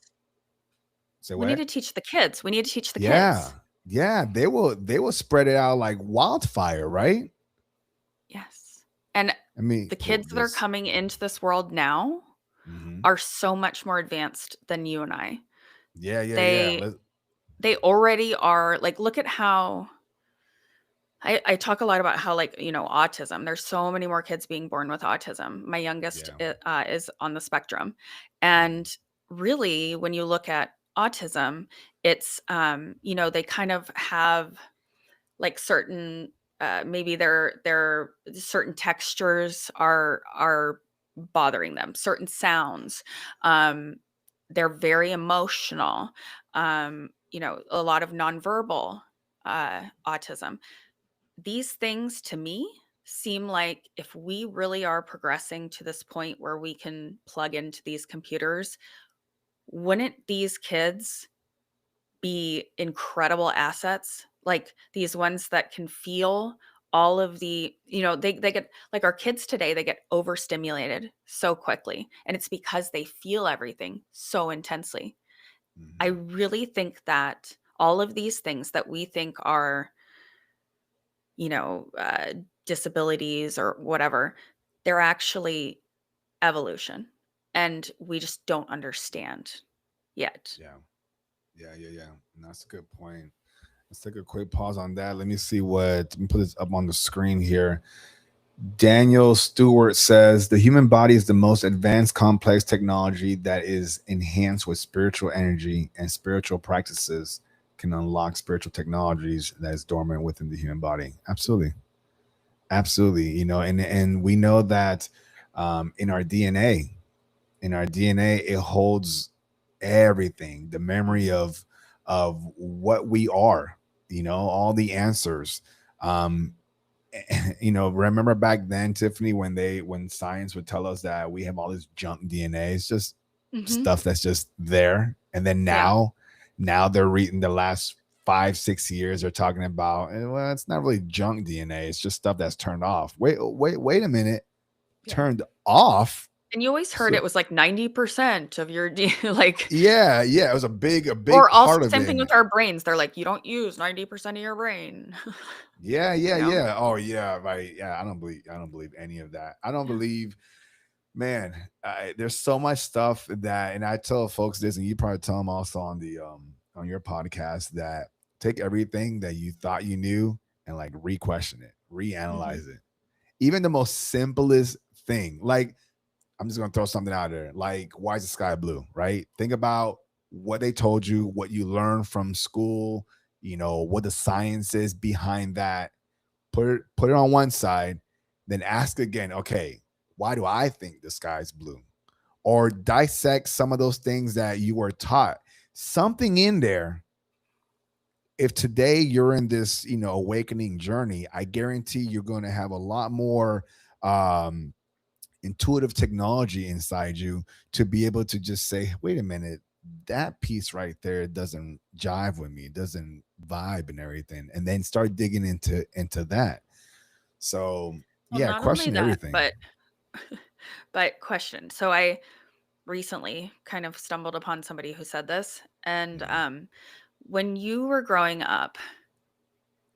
say We need what? to teach the kids. We need to teach the Yeah. kids. Yeah, they will spread it out like wildfire, right? Yes. And I mean, the kids that are this. coming into this world now Mhm. are so much more advanced than you and I. Yeah, yeah, yeah. They they already are like, look at how I talk a lot about how, like, autism. There's so many more kids being born with autism. My youngest Yeah. is on the spectrum, Mhm. and really, when you look at autism, it's they kind of have like certain maybe their certain textures are bothering them, certain sounds. Um, they're very emotional. A lot of nonverbal autism. These things to me seem like if we really are progressing to this point where we can plug into these computers, wouldn't these kids be incredible assets? Like these ones that can feel all of they get like our kids today, they get overstimulated so quickly. And it's because they feel everything so intensely. I Mhm. really think that all of these things that we think are you know, uh, disabilities or whatever, they're actually evolution. And we just don't understand yet. Yeah. Yeah, yeah, yeah. And that's a good point. Let's take a quick pause on that. Let me put this up on the screen here. Daniel Stewart says the human body is the most advanced, complex technology that is enhanced with spiritual energy, and spiritual practices can unlock spiritual technologies that is dormant within the human body. Absolutely. Absolutely. And we know that in our DNA, it holds everything, the memory of what we are, all the answers. Um, remember back then, Tiffany, when science would tell us that we have all this junk DNA, it's just Hmm. stuff that's just there. And then Yeah. now they're reading the last 5 6 years, they're talking about, well, it's not really junk DNA, it's just stuff that's turned off. Wait a minute, Yeah. turned off. And you always heard So it was like 90% of your like, yeah, yeah, it was a big or also part of same it. thing with our brains. They're like, you don't use 90% of your brain. Yeah, you yeah, know? yeah. Oh yeah, right. Yeah, I don't believe any of that. I don't Yeah. believe, man. There's so much stuff that, and I tell folks this, and you probably tell them also on your podcast, that take everything that you thought you knew and like re-question it, Hmm. reanalyze it. Even the most simplest thing, like I'm just gonna throw something out there, like why is the sky blue? Right? Think about what they told you, what you learned from school, what the science is behind that. Put it on one side, then ask again, okay, why do I think the sky's blue? Or dissect some of those things that you were taught. Something in there, if today you're in this, awakening journey, I guarantee you're going to have a lot more um intuitive technology inside you to be able to just say, wait a minute, that piece right there doesn't jive with me, it doesn't vibe and everything, and then start digging into that. So Well, yeah, not only question that, everything. but question. So I recently kind of stumbled upon somebody who said this. And Mhm. when you were growing up,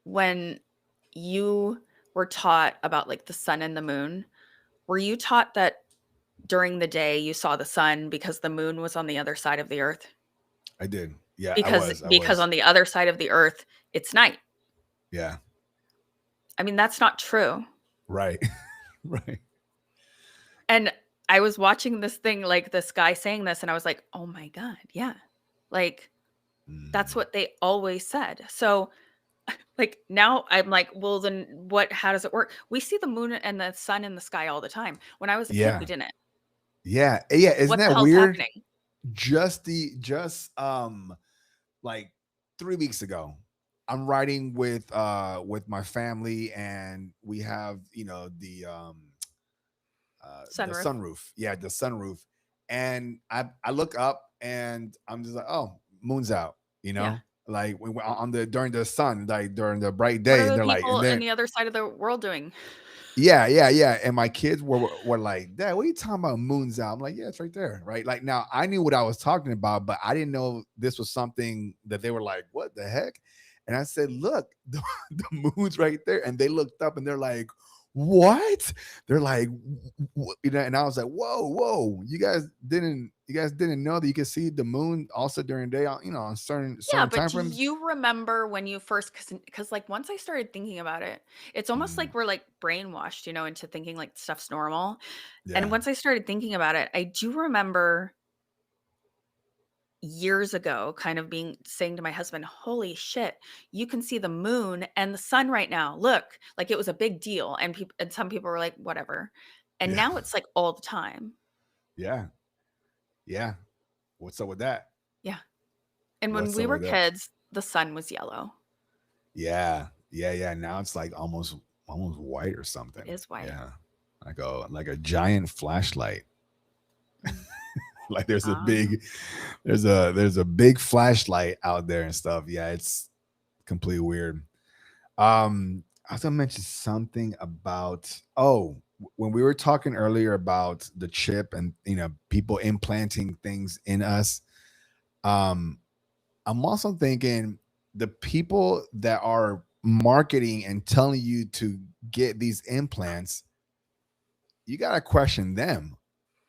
when you were taught about like the sun and the moon, were you taught that during the day you saw the sun because the moon was on the other side of the earth? I did. Yeah, I Because was. I because was. on the other side of the earth, it's night. Yeah. I mean, that's not true. Right. Right. And I was watching this thing, like this guy saying this, and I was like, "Oh my god, yeah." Like that's Mhm. what they always said. So, like now I'm like, "Well, then what how does it work?" We see the moon and the sun in the sky all the time. When I was a kid, we Yeah. didn't. Yeah. Yeah. Isn't What the that hell's weird? happening? Just like 3 weeks ago, I'm riding with my family, and we have, the Sunroof. sunroof. Yeah, the sunroof. And I look up and I'm just like, oh, moon's out, Yeah. like on the during the sun, like during the bright What day, are and the they're like, people and in then the other side of the world doing? yeah. And my kids were like, Dad, what are you talking about? Moon's out. I'm like, yeah, it's right there, right? Like now, I knew what I was talking about, but I didn't know this was something that they were like, what the heck? And I said, look, the moon's right there, and they looked up and they're like, what? They're like, you know, and I was like, whoa, you guys didn't know that you could see the moon also during the day, you know, on Yeah, certain but time do frames. you remember when you first, because like once I started thinking about it, it's almost Mm, like we're like brainwashed, into thinking like stuff's normal. And yeah, once I started thinking about it, I do remember years ago kind of being saying to my husband, "Holy shit, you can see the moon and the sun right now. Look." Like it was a big deal. And people and some people were like, whatever. And yeah, now it's like all the time. yeah, yeah. What's up with that? Yeah. And when What's we up were with that? kids, the sun was yellow. Yeah. Now it's like almost white or It something. is white. Yeah, like a giant flashlight. Mm. Like there's a Ah. big there's a big flashlight out there and stuff. Yeah, it's completely weird. I was gonna mention something about when we were talking earlier about the chip and people implanting things in us. Um, I'm also thinking the people that are marketing and telling you to get these implants, you gotta question them.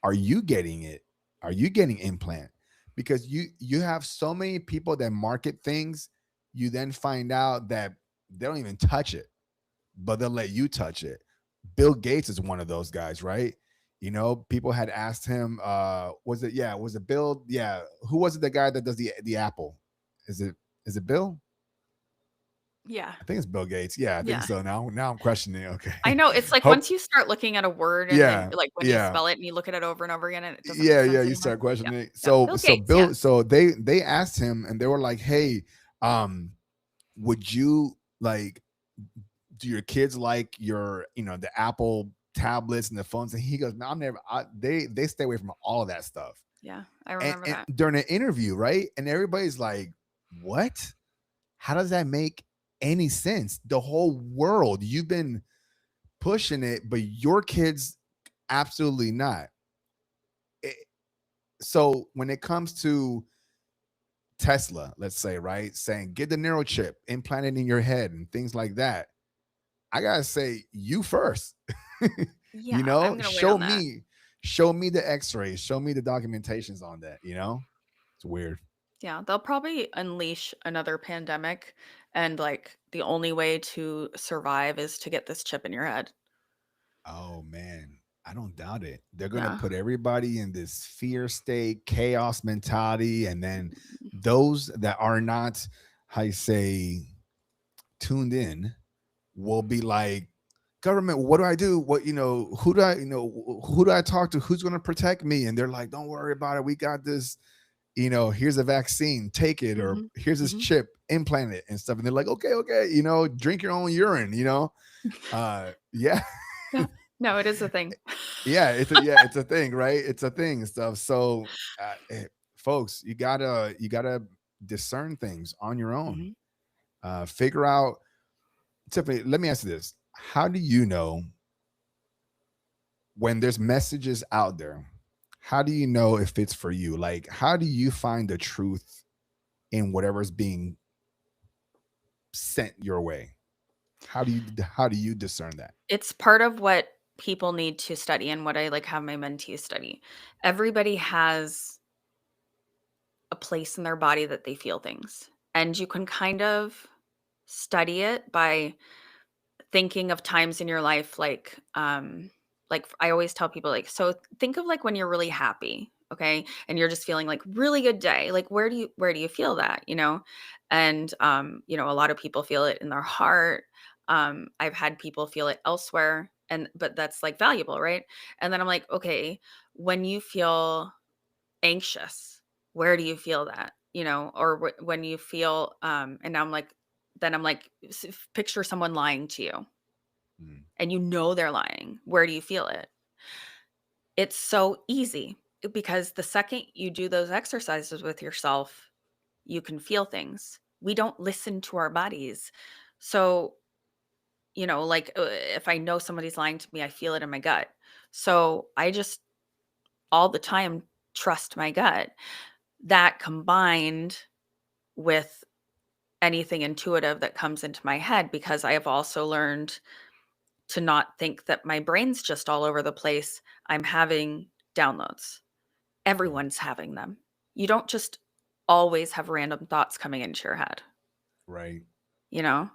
Are you getting it? Are you getting implant? Because you have so many people that market things, you then find out that they don't even touch it, but they'll let you touch it. Bill Gates is one of those guys, right? You know, people had asked him, was it Bill? Yeah. Who was it, the guy that does the Apple? Is it is it Bill? Yeah. I think it's Bill Gates. Yeah, I think Yeah. so. Now I'm questioning it. I Okay. know, it's like once Hope you start looking at a word and then, yeah, like, when you yeah. spell it and you look at it over and over again and it doesn't make Yeah, sense you anymore. start Yeah. questioning it. Yeah. So Bill so Gates, yeah. Bill so they asked him and they were like, "Hey, would you like do your kids like your, the Apple tablets and the phones?" And he goes, "No, I'm never they stay away from all of that stuff." Yeah, I And, remember and that. during an interview, right? And everybody's like, "What? How does that make any sense? The whole world, you've been pushing it, but your kids absolutely not." It- so when it comes to Tesla, let's say, right, saying get the neural chip implanted in your head and things like that, I gotta say, you first. Yeah, I'm gonna wait Show on that. me, the X-rays, show me the documentations on that. It's weird. Yeah, they'll probably unleash another pandemic, and, like, the only way to survive is to get this chip in your head. Oh man, I don't doubt it. They're gonna Yeah. put everybody in this fear state, chaos mentality, and then Mhm. those that are not, how you say, tuned in will be like, government, what do I do? What, who do I talk to? Who's going to protect me? And they're like, don't worry about it. We got this, here's a vaccine, take it, or Mhm. here's this Mhm. chip, implant it and stuff. And they're like, okay, drink your own urine, yeah. Yeah. No, it is a thing. It's a thing, right? It's a thing and stuff. So, folks, you gotta discern things on your own. Mhm. Figure out. Tiffany, let me ask you this: how do you know when there's messages out there? How do you know if it's for you? Like, how do you find the truth in whatever's being sent your way? How do you discern that? It's part of what people need to study and what I, like, have my mentees study. Everybody has a place in their body that they feel things, and you can kind of study it by thinking of times in your life, like I always tell people, like, so think of like when you're really happy, okay, and you're just feeling like really good day, like where do you feel that, and a lot of people feel it in their heart. I've had people feel it elsewhere, and but that's like valuable, right? And then I'm like, okay, when you feel anxious, where do you feel that, or when you feel and now I'm like, then I'm like, picture someone lying to you Mm, and they're lying. Where do you feel it? It's so easy because the second you do those exercises with yourself, you can feel things. we don't listen to our bodies. So, like if I know somebody's lying to me, I feel it in my gut. So I just all the time trust my gut. That combined with anything intuitive that comes into my head, because I have also learned to not think that my brain's just all over the place. I'm having downloads. Everyone's having them. You don't just always have random thoughts coming into your head, Right. you know?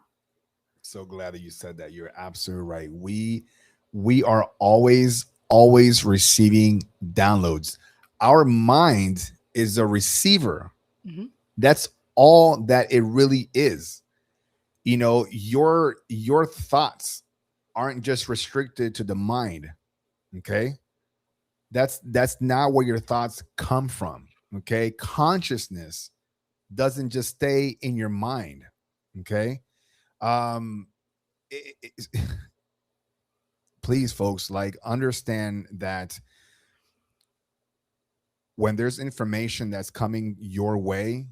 So glad that you said that. You're absolutely right. We are always receiving downloads. Our mind is a receiver. Mhm. That's all that it really is. Your thoughts aren't just restricted to the mind. Okay? That's not where your thoughts come from. Okay? Consciousness doesn't just stay in your mind. Okay? Um it, it, please folks, like, understand that when there's information that's coming your way,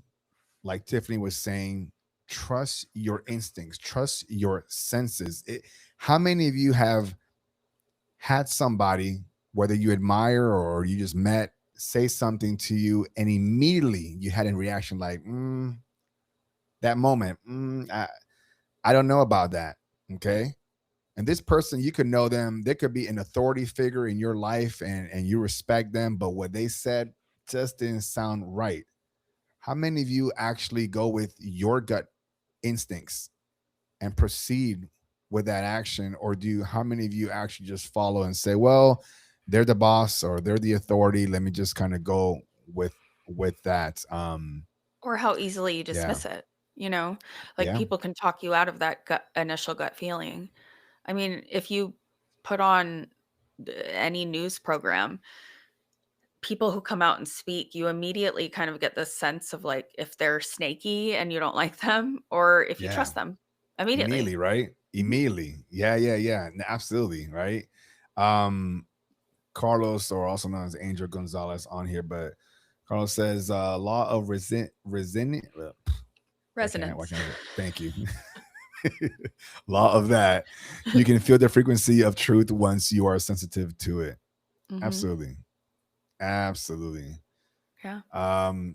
like Tiffany was saying, trust your instincts, trust your senses. How many of you have had somebody, whether you admire or you just met, say something to you and immediately you had a reaction like, that moment, I don't know about that. Okay. And this person, you could know them, they could be an authority figure in your life, and you respect them, but what they said just didn't sound right. How many of you actually go with your gut instincts and proceed with that action? Or how many of you actually just follow and say, well, they're the boss or they're the authority, let me just kind of go with that. Or how easily you Yeah. dismiss it, you know? Like Yeah. people can talk you out of that initial gut feeling. I mean, if you put on any news program, people who come out and speak, you immediately kind of get this sense of like if they're snaky and you don't like them, or if you Yeah. trust them immediately. Immediately, right? Mhm. Immediately. Yeah. Absolutely. Right. um Carlos, or also known as Angel Gonzalez, on here, but Carlos says, law of resent why Resonance. can't I say, thank you. Law of that. You can feel the frequency of truth once you are sensitive to it. Hmm. Absolutely. Absolutely. Yeah.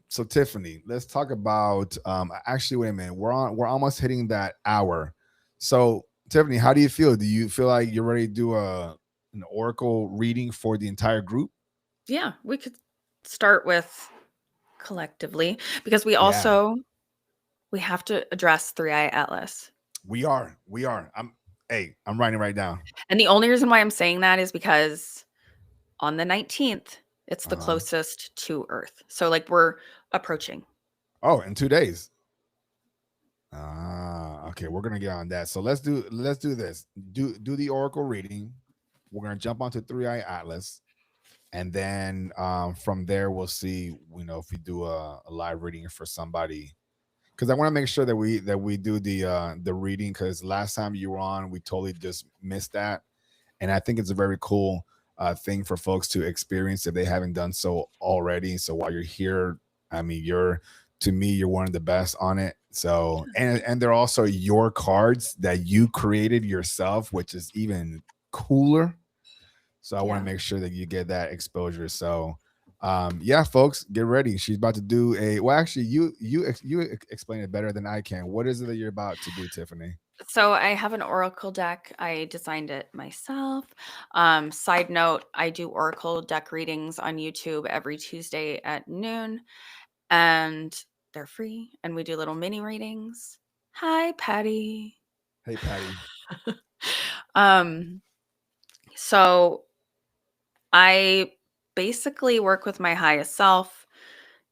So Tiffany, let's talk about actually, wait a minute. We're almost hitting that hour. So Tiffany, how do you feel? Do you feel like you're ready to do an oracle reading for the entire group? Yeah. We could start with collectively, because Yeah. we have to address Three Eye Atlas. We are. I'm writing right down. And the only reason why I'm saying that is because on the 19th, it's the Uh-huh. closest to Earth. So like we're approaching. Oh, in 2 days. Okay, we're gonna get on that. So let's do this. Do the oracle reading. We're gonna jump onto Three Eye Atlas, and then from there we'll see. If we do a live reading for somebody, because I want to make sure that we do the reading. Because last time you were on, we totally just missed that, and I think it's a very cool thing for folks to experience if they haven't done so already. So while you're here, I mean, to me, you're one of the best on it. So, and they're also your cards that you created yourself, which is even cooler. So I want to Yeah. make sure that you get that exposure. So yeah, folks, get ready. She's about to do well, actually, you explain it better than I can. What is it that you're about to do, Tiffany? So I have an Oracle deck. I designed it myself. Side note, I do Oracle deck readings on YouTube every Tuesday at noon, and they're free. And we do little mini readings. Hi, Patty. Hey, Patty. um, so I basically work with my highest self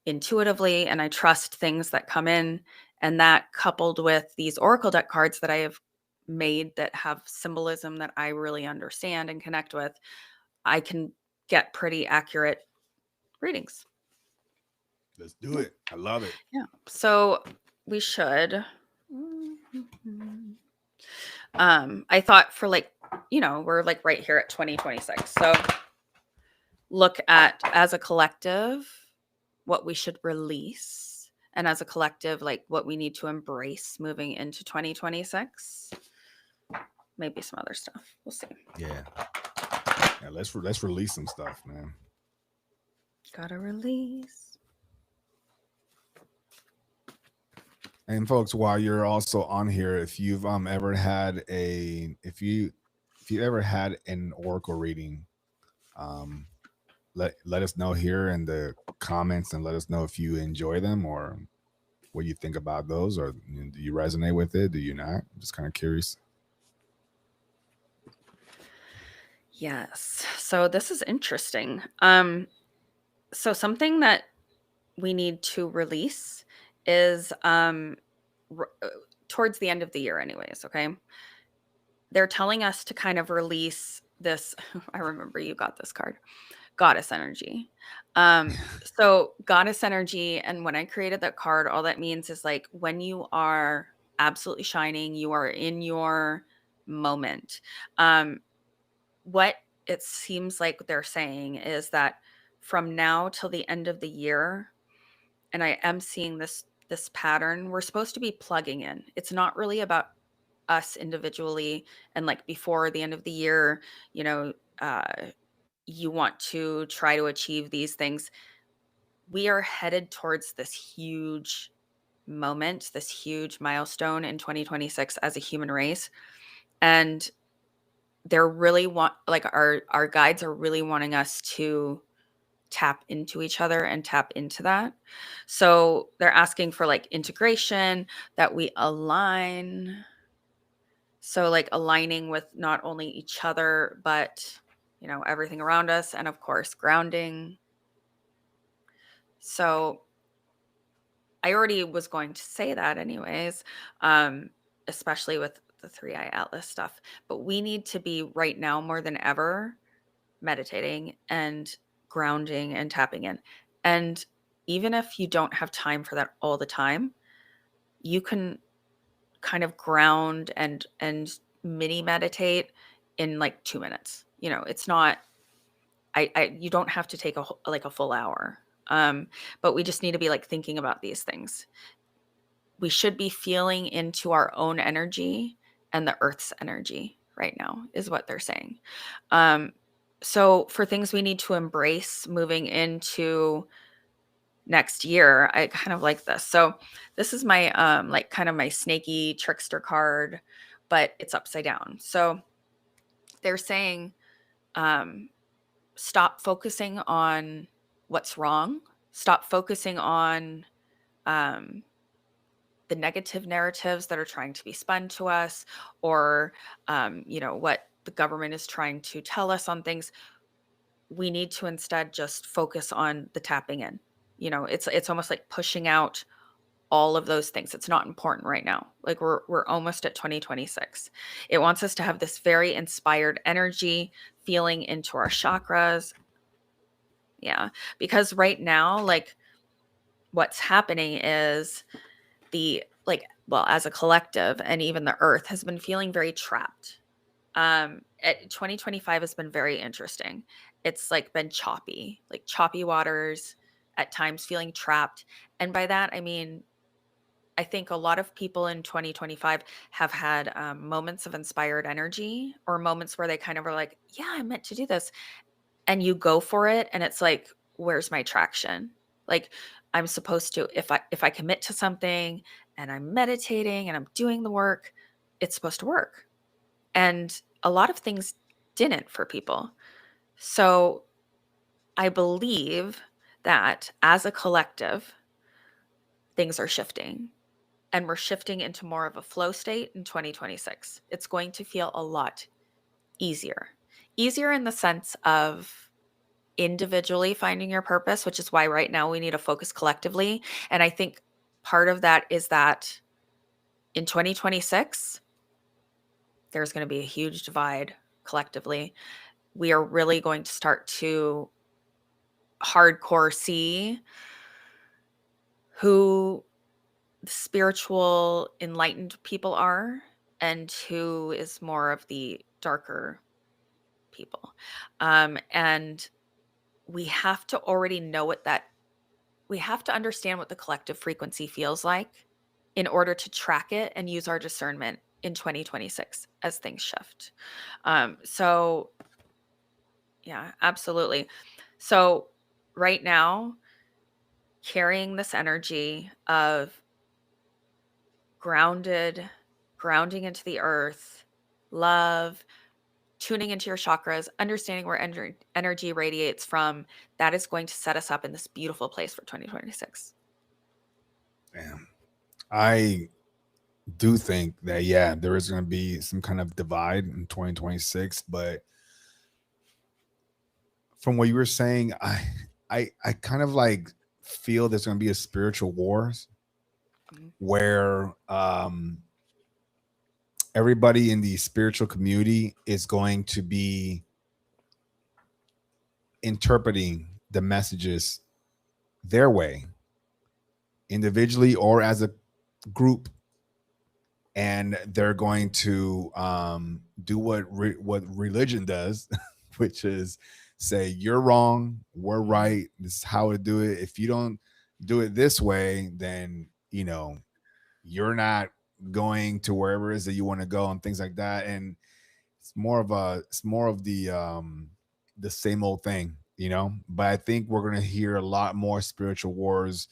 intuitively, and I trust things that come in. And that, coupled with these Oracle deck cards that I have made that have symbolism that I really understand and connect with, I can get pretty accurate readings. Let's do Yeah. it. I love it. Yeah. So we should. I thought for we're like right here at 2026. So look at as a collective what we should release and as a collective, like what we need to embrace moving into 2026. Maybe some other stuff. We'll see. Yeah. Yeah, let's release some stuff, man. Gotta release. And folks, while you're also on here, if you've ever had if you ever had an oracle reading, let us know here in the comments, and let us know if you enjoy them or what you think about those, or do you resonate with it? Do you not? I'm just kind of curious. Yes. So this is interesting. So something that we need to release is towards the end of the year anyways, okay? They're telling us to kind of release this. I remember you got this card. Goddess energy. So goddess energy, and when I created that card, all that means is like when you are absolutely shining, you are in your moment. What it seems like they're saying is that from now till the end of the year, and I am seeing this pattern, we're supposed to be plugging in. It's not really about us individually, and like before the end of the year, you know, you want to try to achieve these things. We are headed towards this huge moment, this huge milestone in 2026 as a human race. And they're really like our guides are really wanting us to tap into each other and tap into that. So they're asking for like integration, that we align. So like aligning with not only each other, but everything around us, and of course grounding. So I already was going to say that anyways, especially with the 3-eye atlas stuff. But we need to be right now more than ever meditating and grounding and tapping in. And even if you don't have time for that all the time, you can kind of ground and mini meditate in like 2 minutes. It's not you don't have to take a full hour. But we just need to be like thinking about these things. We should be feeling into our own energy and the earth's energy right now, is what they're saying. So for things we need to embrace moving into next year, I kind of like this. So this is my like kind of my snaky trickster card, but it's upside down. So they're saying stop focusing on what's wrong, stop focusing on the negative narratives that are trying to be spun to us, or what the government is trying to tell us on things. We need to instead just focus on the tapping in. It's almost like pushing out all of those things. It's not important right now. Like we're almost at 2026. It wants us to have this very inspired energy, feeling into our chakras. Yeah, because right now, like what's happening is as a collective, and even the earth has been feeling very trapped. 2025 has been very interesting. It's like been choppy, like choppy waters, at times feeling trapped. And by that, I mean, I think a lot of people in 2025 have had moments of inspired energy, or moments where they kind of were like, yeah, I meant to do this. And you go for it. And it's like, where's my traction? Like, I'm supposed to, if I commit to something and I'm meditating and I'm doing the work, it's supposed to work. And a lot of things didn't for people. So I believe that as a collective, things are shifting, and we're shifting into more of a flow state in 2026. It's going to feel a lot easier. Easier in the sense of individually finding your purpose, which is why right now we need to focus collectively. And I think part of that is that in 2026, there's going to be a huge divide collectively. We are really going to start to hardcore see who the spiritual enlightened people are and who is more of the darker people. And we have to already know what that we have to understand what the collective frequency feels like in order to track it and use our discernment in 2026 as things shift. So yeah, absolutely. So right now, carrying this energy of grounding into the earth, love, tuning into your chakras, understanding where energy radiates from, that is going to set us up in this beautiful place for 2026. Damn. I do think that, yeah, there is going to be some kind of divide in 2026, but from what you were saying, I kind of like feel there's going to be a spiritual wars where everybody in the spiritual community is going to be interpreting the messages their way, individually or as a group, and they're going to do what religion does, which is say you're wrong, we're right. This is how to do it. If you don't do it this way, then you're not going to wherever it is that you want to go and things like that. And it's more of the same old thing, But I think we're gonna hear a lot more spiritual wars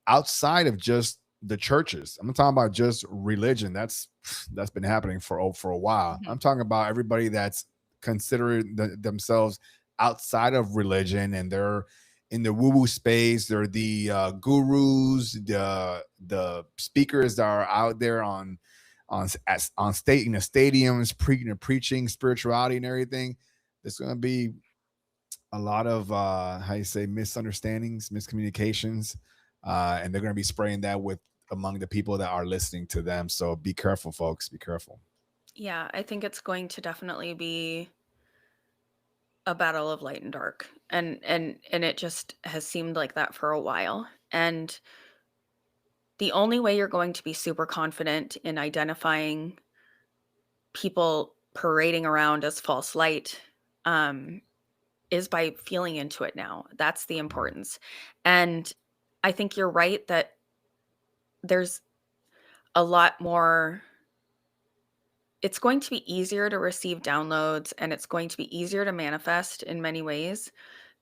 outside of just the churches. I'm not talking about just religion. That's been happening for a while. Mm-hmm. I'm talking about everybody that's considering themselves outside of religion, and they're in the woo-woo space. They're the gurus, the speakers that are out there on state in the stadiums preaching spirituality and everything. There's going to be a lot of how you say misunderstandings, miscommunications, and they're going to be spraying that with among the people that are listening to them. So be careful, folks. Be careful. Yeah, I think it's going to definitely be a battle of light and dark, and it just has seemed like that for a while. And the only way you're going to be super confident in identifying people parading around as false light is by feeling into it now. That's the importance. And I think you're right that there's a lot more. It's going to be easier to receive downloads, and it's going to be easier to manifest in many ways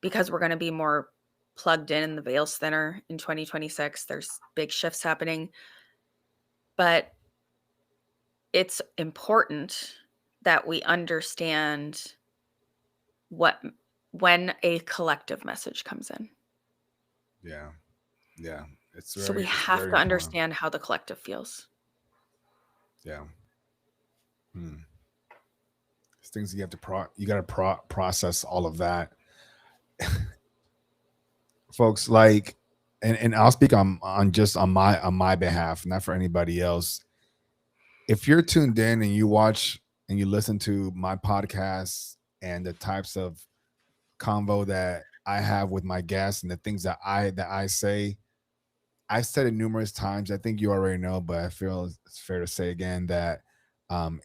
because we're going to be more plugged in the veil's thinner in 2026. There's big shifts happening. But it's important that we understand when a collective message comes in. Yeah. Yeah. So we It's have very to important. understand how the collective feels. Yeah. It's things you have to you got to process all of that. Folks, like, and I'll speak on just on my behalf, not for anybody else. If you're tuned in and you watch and you listen to my podcasts and the types of convo that I have with my guests and the things that I say, I've said it numerous times. I think you already know, but I feel it's fair to say again that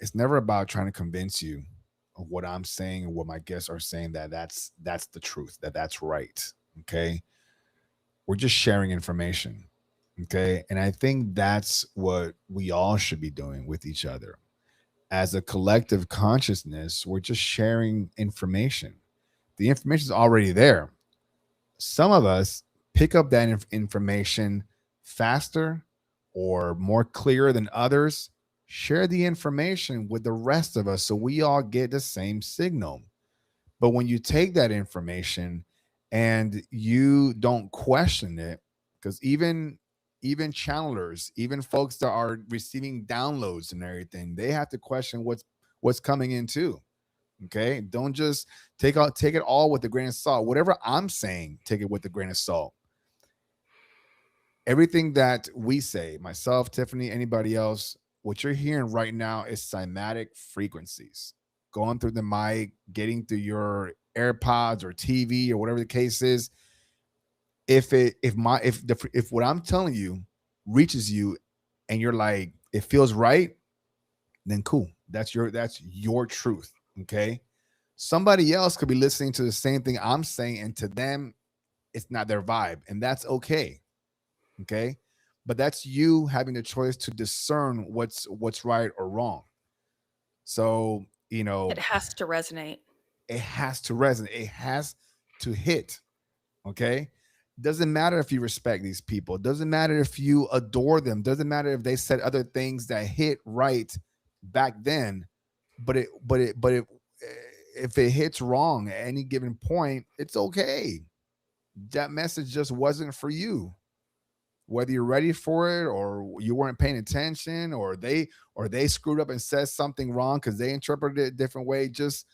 it's never about trying to convince you of what I'm saying and what my guests are saying that's the truth, that's right. Okay. We're just sharing information. Okay. And I think that's what we all should be doing with each other. As a collective consciousness, we're just sharing information. The information is already there. Some of us pick up that information faster or more clear than others. Share the information with the rest of us so we all get the same signal. But when you take that information and you don't question it, because even channelers, even folks that are receiving downloads and everything, they have to question what's coming in too. Okay, don't just take it all with a grain of salt. Whatever I'm saying, take it with a grain of salt. Everything that we say, myself, Tiffany, anybody else, what you're hearing right now is cymatic frequencies going through the mic, getting through your AirPods or TV or whatever the case is. If what I'm telling you reaches you and you're like, it feels right, then cool. That's your truth. Okay. Somebody else could be listening to the same thing I'm saying, and to them, it's not their vibe, and that's okay. Okay, but that's you having the choice to discern what's right or wrong. So It has to resonate. it has to resonate. It has to hit. Okay. Doesn't matter if you respect these people. Doesn't matter if you adore them. Doesn't matter if they said other things that hit right back then. But if it hits wrong at any given point, it's okay. That message just wasn't for you. Whether you're ready for it or you weren't paying attention or they screwed up and said something wrong because they interpreted it a different way. Just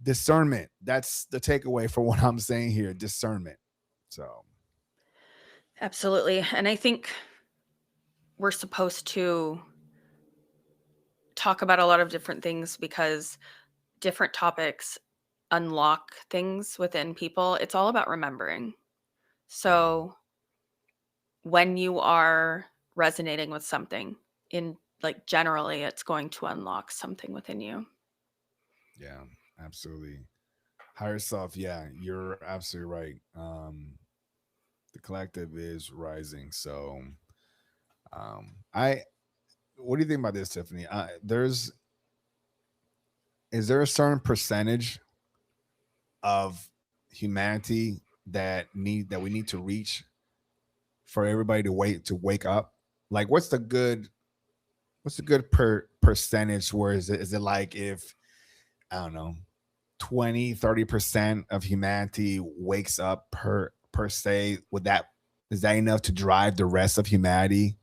discernment. That's the takeaway for what I'm saying here. Discernment. So Absolutely. And I think we're supposed to talk about a lot of different things because different topics unlock things within people. It's all about remembering. So when you are resonating with something in like generally, it's going to unlock something within you. yeah, absolutely. Higher self. Yeah, you're absolutely right. The collective is rising. So I what do you think about this, Tiffany? There's is there a certain percentage of humanity that we need to reach for everybody to wake up? Like what's a good percentage? Where is it like if I don't know 20-30% of humanity wakes up per se? Would that is that enough to drive the rest of humanity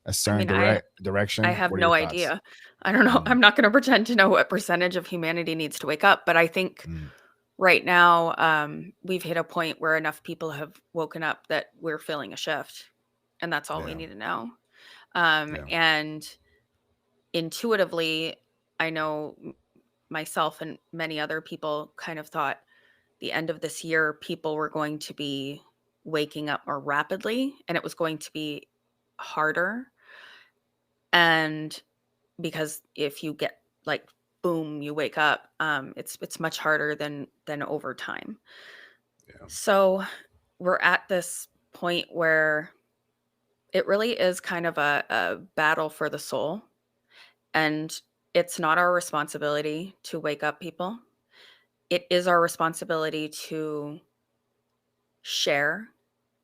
a I certain mean, I direction? have What are your no thoughts? idea. I don't know. Mm, I'm not going to pretend to know what percentage of humanity needs to wake up, but I think mm, right now we've hit a point where enough people have woken up that we're feeling a shift, and that's all we yeah, need to know. yeah, And intuitively, I know myself and many other people kind of thought the end of this year, people were going to be waking up more rapidly and it was going to be harder. And because if you get like boom, you wake up, it's much harder than over time. yeah, So we're at this point where it really is kind of a battle for the soul. And it's not our responsibility to wake up people. It is our responsibility to share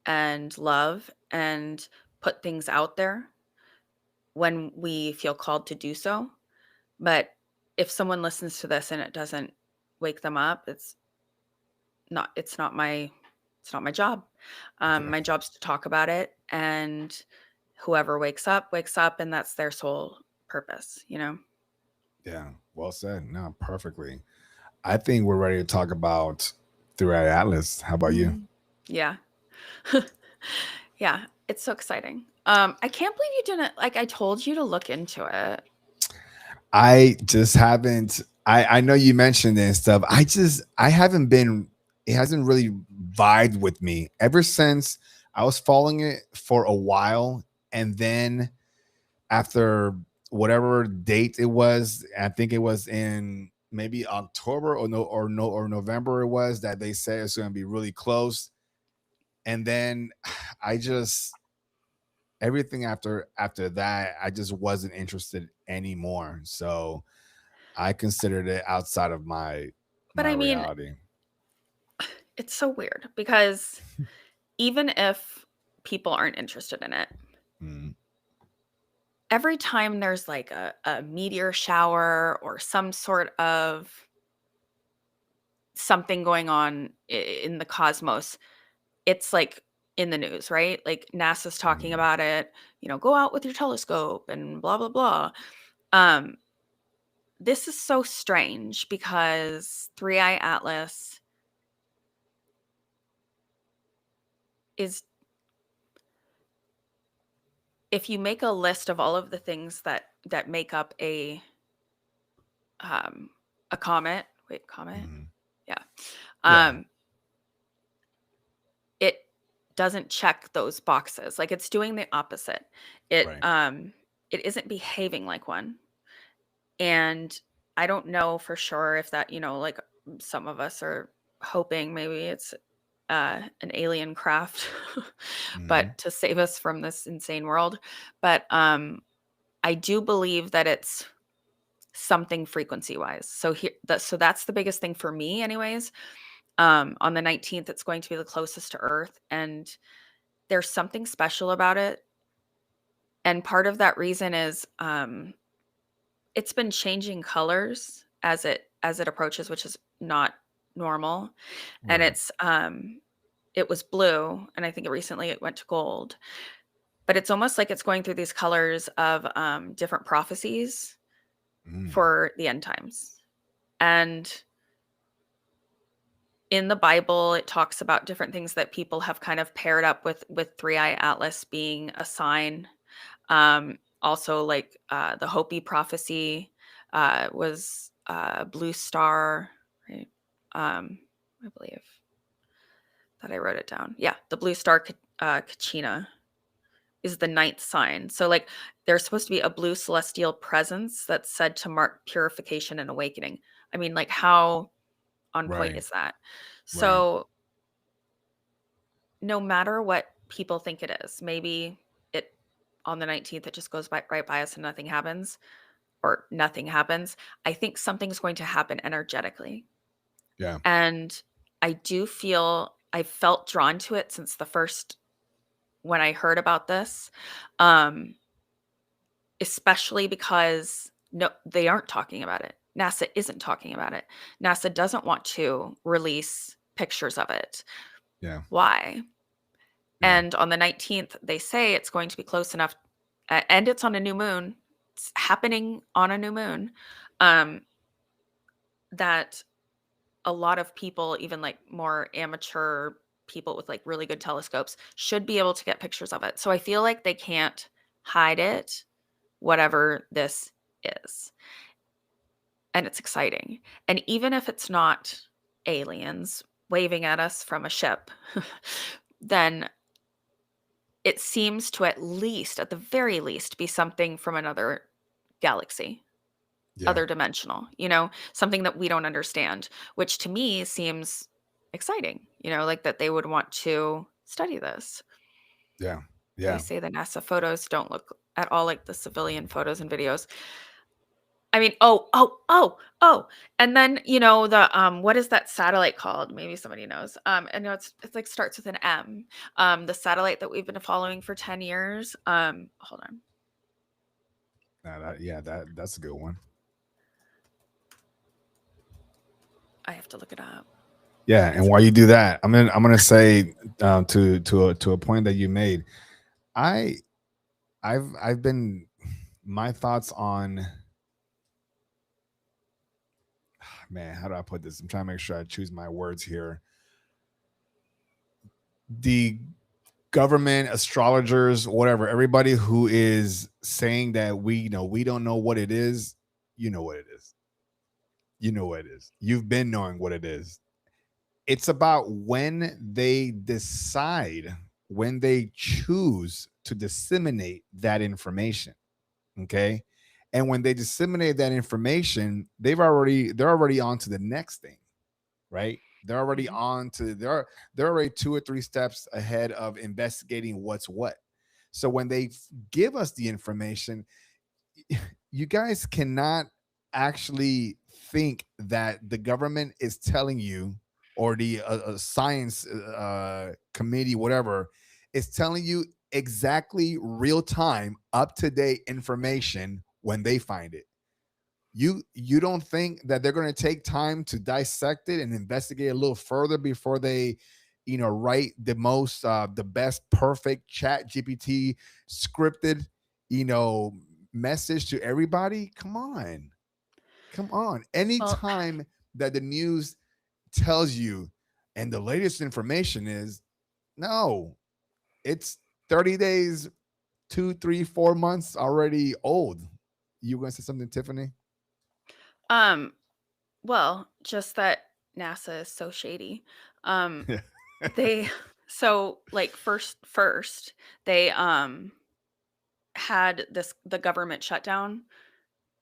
and love and put things out there when we feel called to do so. But if someone listens to this and it doesn't wake them up, it's not my job. yeah, My job's to talk about it, and whoever wakes up, and that's their sole purpose. yeah. Well said. No, perfectly. I think we're ready to talk about Throughout Atlas. How about you? Mm. Yeah. Yeah, it's so exciting. I can't believe you didn't like I told you to look into it. I just haven't. I know you mentioned it and stuff. I haven't been. It hasn't really vibed with me ever since I was following it for a while, and then after whatever date it was, I think it was in maybe October or November. It was that they said it's going to be really close, and then I just everything after that, I just wasn't interested anymore. So I considered it outside of my But my I mean, reality. it's so weird because even if people aren't interested in it, Mm, every time there's like a meteor shower or some sort of something going on in the cosmos, it's like in the news, right? Like NASA's talking mm, about it, go out with your telescope and blah, blah, blah. Um, this is so strange because Three Eye Atlas is, if you make a list of all of the things that make up um, a comet, wait, comet? mm. Yeah. Yeah, Um, it doesn't check those boxes. Like it's doing the opposite. It right. um it isn't behaving like one. And I don't know for sure if that, like some of us are hoping maybe it's an alien craft, Mm-hmm. but to save us from this insane world. But I do believe that it's something frequency wise. So that's the biggest thing for me, anyways. On the 19th, it's going to be the closest to Earth, and there's something special about it. And part of that reason is it's been changing colors as it approaches, which is not normal. And Right. it was blue, and I think recently it went to gold. But it's almost like it's going through these colors of different prophecies Mm. for the end times. And in the Bible, it talks about different things that people have kind of paired up with Three-Eye Atlas being a sign. Also, like the Hopi prophecy was blue star, right? I believe that I wrote it down. Yeah, the blue star Kachina is the ninth sign. So, like, there's supposed to be a blue celestial presence that's said to mark purification and awakening. I mean, like, how on point Right. is that? Right. So, no matter what people think it is, maybe it on the 19th, it just goes right by us and nothing happens, or nothing happens. I think something's going to happen energetically. Yeah. And I felt drawn to it since the first, when I heard about this, um, especially because no, they aren't talking about it. NASA isn't talking about it. NASA doesn't want to release pictures of it. Yeah. Why? Yeah. And on the 19th, they say it's going to be close enough, and it's on a new moon. It's happening on a new moon. Um, that a lot of people, even like more amateur people with like really good telescopes, should be able to get pictures of it. So I feel like they can't hide it, whatever this is. And it's exciting. And even if it's not aliens waving at us from a ship, then it seems to at the very least, be something from another galaxy, Yeah. other dimensional, something that we don't understand, which to me seems exciting, like that they would want to study this. Yeah. They Yeah. say the NASA photos don't look at all like the civilian photos and videos. I mean, oh, and then, what is that satellite called? Maybe somebody knows. I know it's like starts with an M. The satellite that we've been following for 10 years. Hold on. That's a good one. I have to look it up. Yeah, and It's while you do that, I'm gonna say to a point that you made, I I've been my thoughts on, man, how do I put this? I'm trying to make sure I choose my words here. The government, astrologers, whatever, everybody who is saying that we don't know what it is, you know what it is. You know what it is. You've been knowing what it is. It's about when they decide, when they choose to disseminate that information. Okay. And when they disseminate that information, they're already on to the next thing, right? They're already Mhm. on to they're already 2 or 3 steps ahead of investigating what's what. So when they give us the information, you guys cannot actually think that the government is telling you, or the science committee, whatever, is telling you exactly real time, up to date information when they find it. You don't think that they're going to take time to dissect it and investigate a little further before they write the best perfect chat GPT scripted you know message to everybody? Come on, Well, anytime that the news tells you, and the latest information is, no, it's 30 days, 2, 3, 4 months already old. You gonna say something, Tiffany? um, just that NASA is so shady. Um, they so like first they had the government shutdown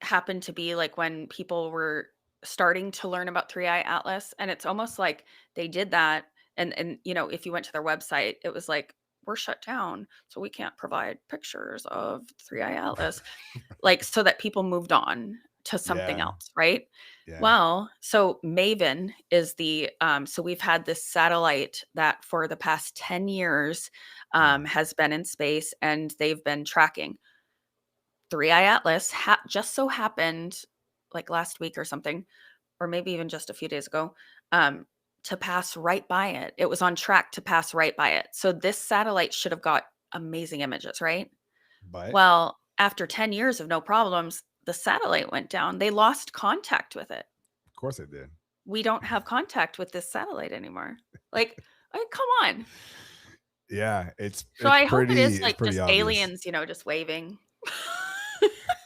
happened to be like when people were starting to learn about Three Eye Atlas, and it's almost like they did that. And if you went to their website, it was like, we're shut down, so we can't provide pictures of 3i Atlas, like, so that people moved on to something Yeah. else, right? Yeah. Well, so Maven is so we've had this satellite that for the past 10 years Mm. has been in space, and they've been tracking 3i Atlas. Just so happened, like last week or something, or maybe even just a few days ago, um, to pass right by it. It was on track to pass right by it. So this satellite should have got amazing images, right? But Well, after 10 years of no problems, the satellite went down. They lost contact with it. of course it did. We don't have contact with this satellite anymore. Like, I mean, come on. Yeah, So I hope it is it's like pretty just obvious. aliens, just waving.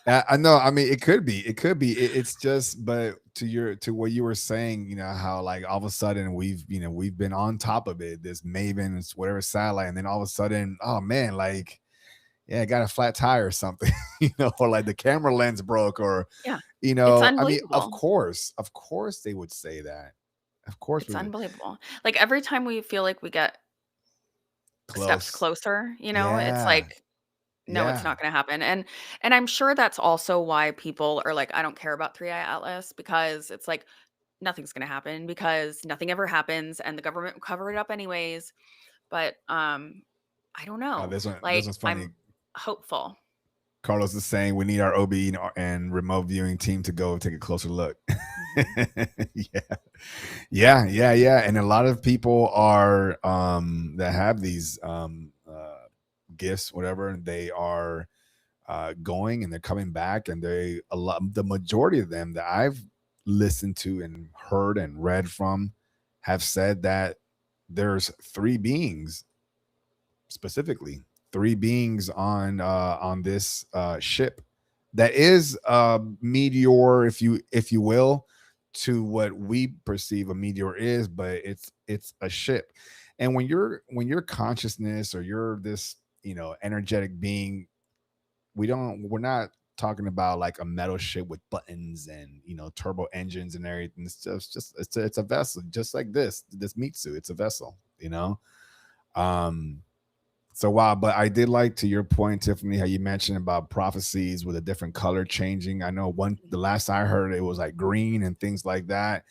I know. I mean, it could be. It could be. It's just, but to what you were saying, how like all of a sudden we've been on top of it. This Maven, it's whatever satellite, and then all of a sudden, oh man, like yeah, I got a flat tire or something, or like the camera lens broke, or Yeah. It's I mean, unbelievable. of course they would say that. Of course It's we would. unbelievable. Like every time we feel like we get steps Close. closer, it's Yeah. like, no, it's Yeah. not gonna happen, and I'm sure that's also why people are like, "I don't care about 3i Atlas," because it's like, nothing's gonna happen because nothing ever happens, and the government will cover it up anyways, but, I don't know. This Like, one's I'm funny. hopeful. Carlos is saying we need our OB and remote viewing team to go take a closer look. Mhm. Yeah. Yeah. And a lot of people are that have these gifts, whatever, they are going and they're coming back, and the majority of them that I've listened to and heard and read from have said that there's three beings, specifically three beings on this ship that is a meteor, if you will, to what we perceive a meteor is, but it's a ship. And when your consciousness, or you're this energetic being, we're not talking about like a metal ship with buttons and turbo engines and everything. It's a vessel, just like this meat suit. It's a vessel. um so wow, but I did like, to your point, Tiffany, how you mentioned about prophecies with a different color changing. I know the Mhm. last I heard, it was like green and things like that.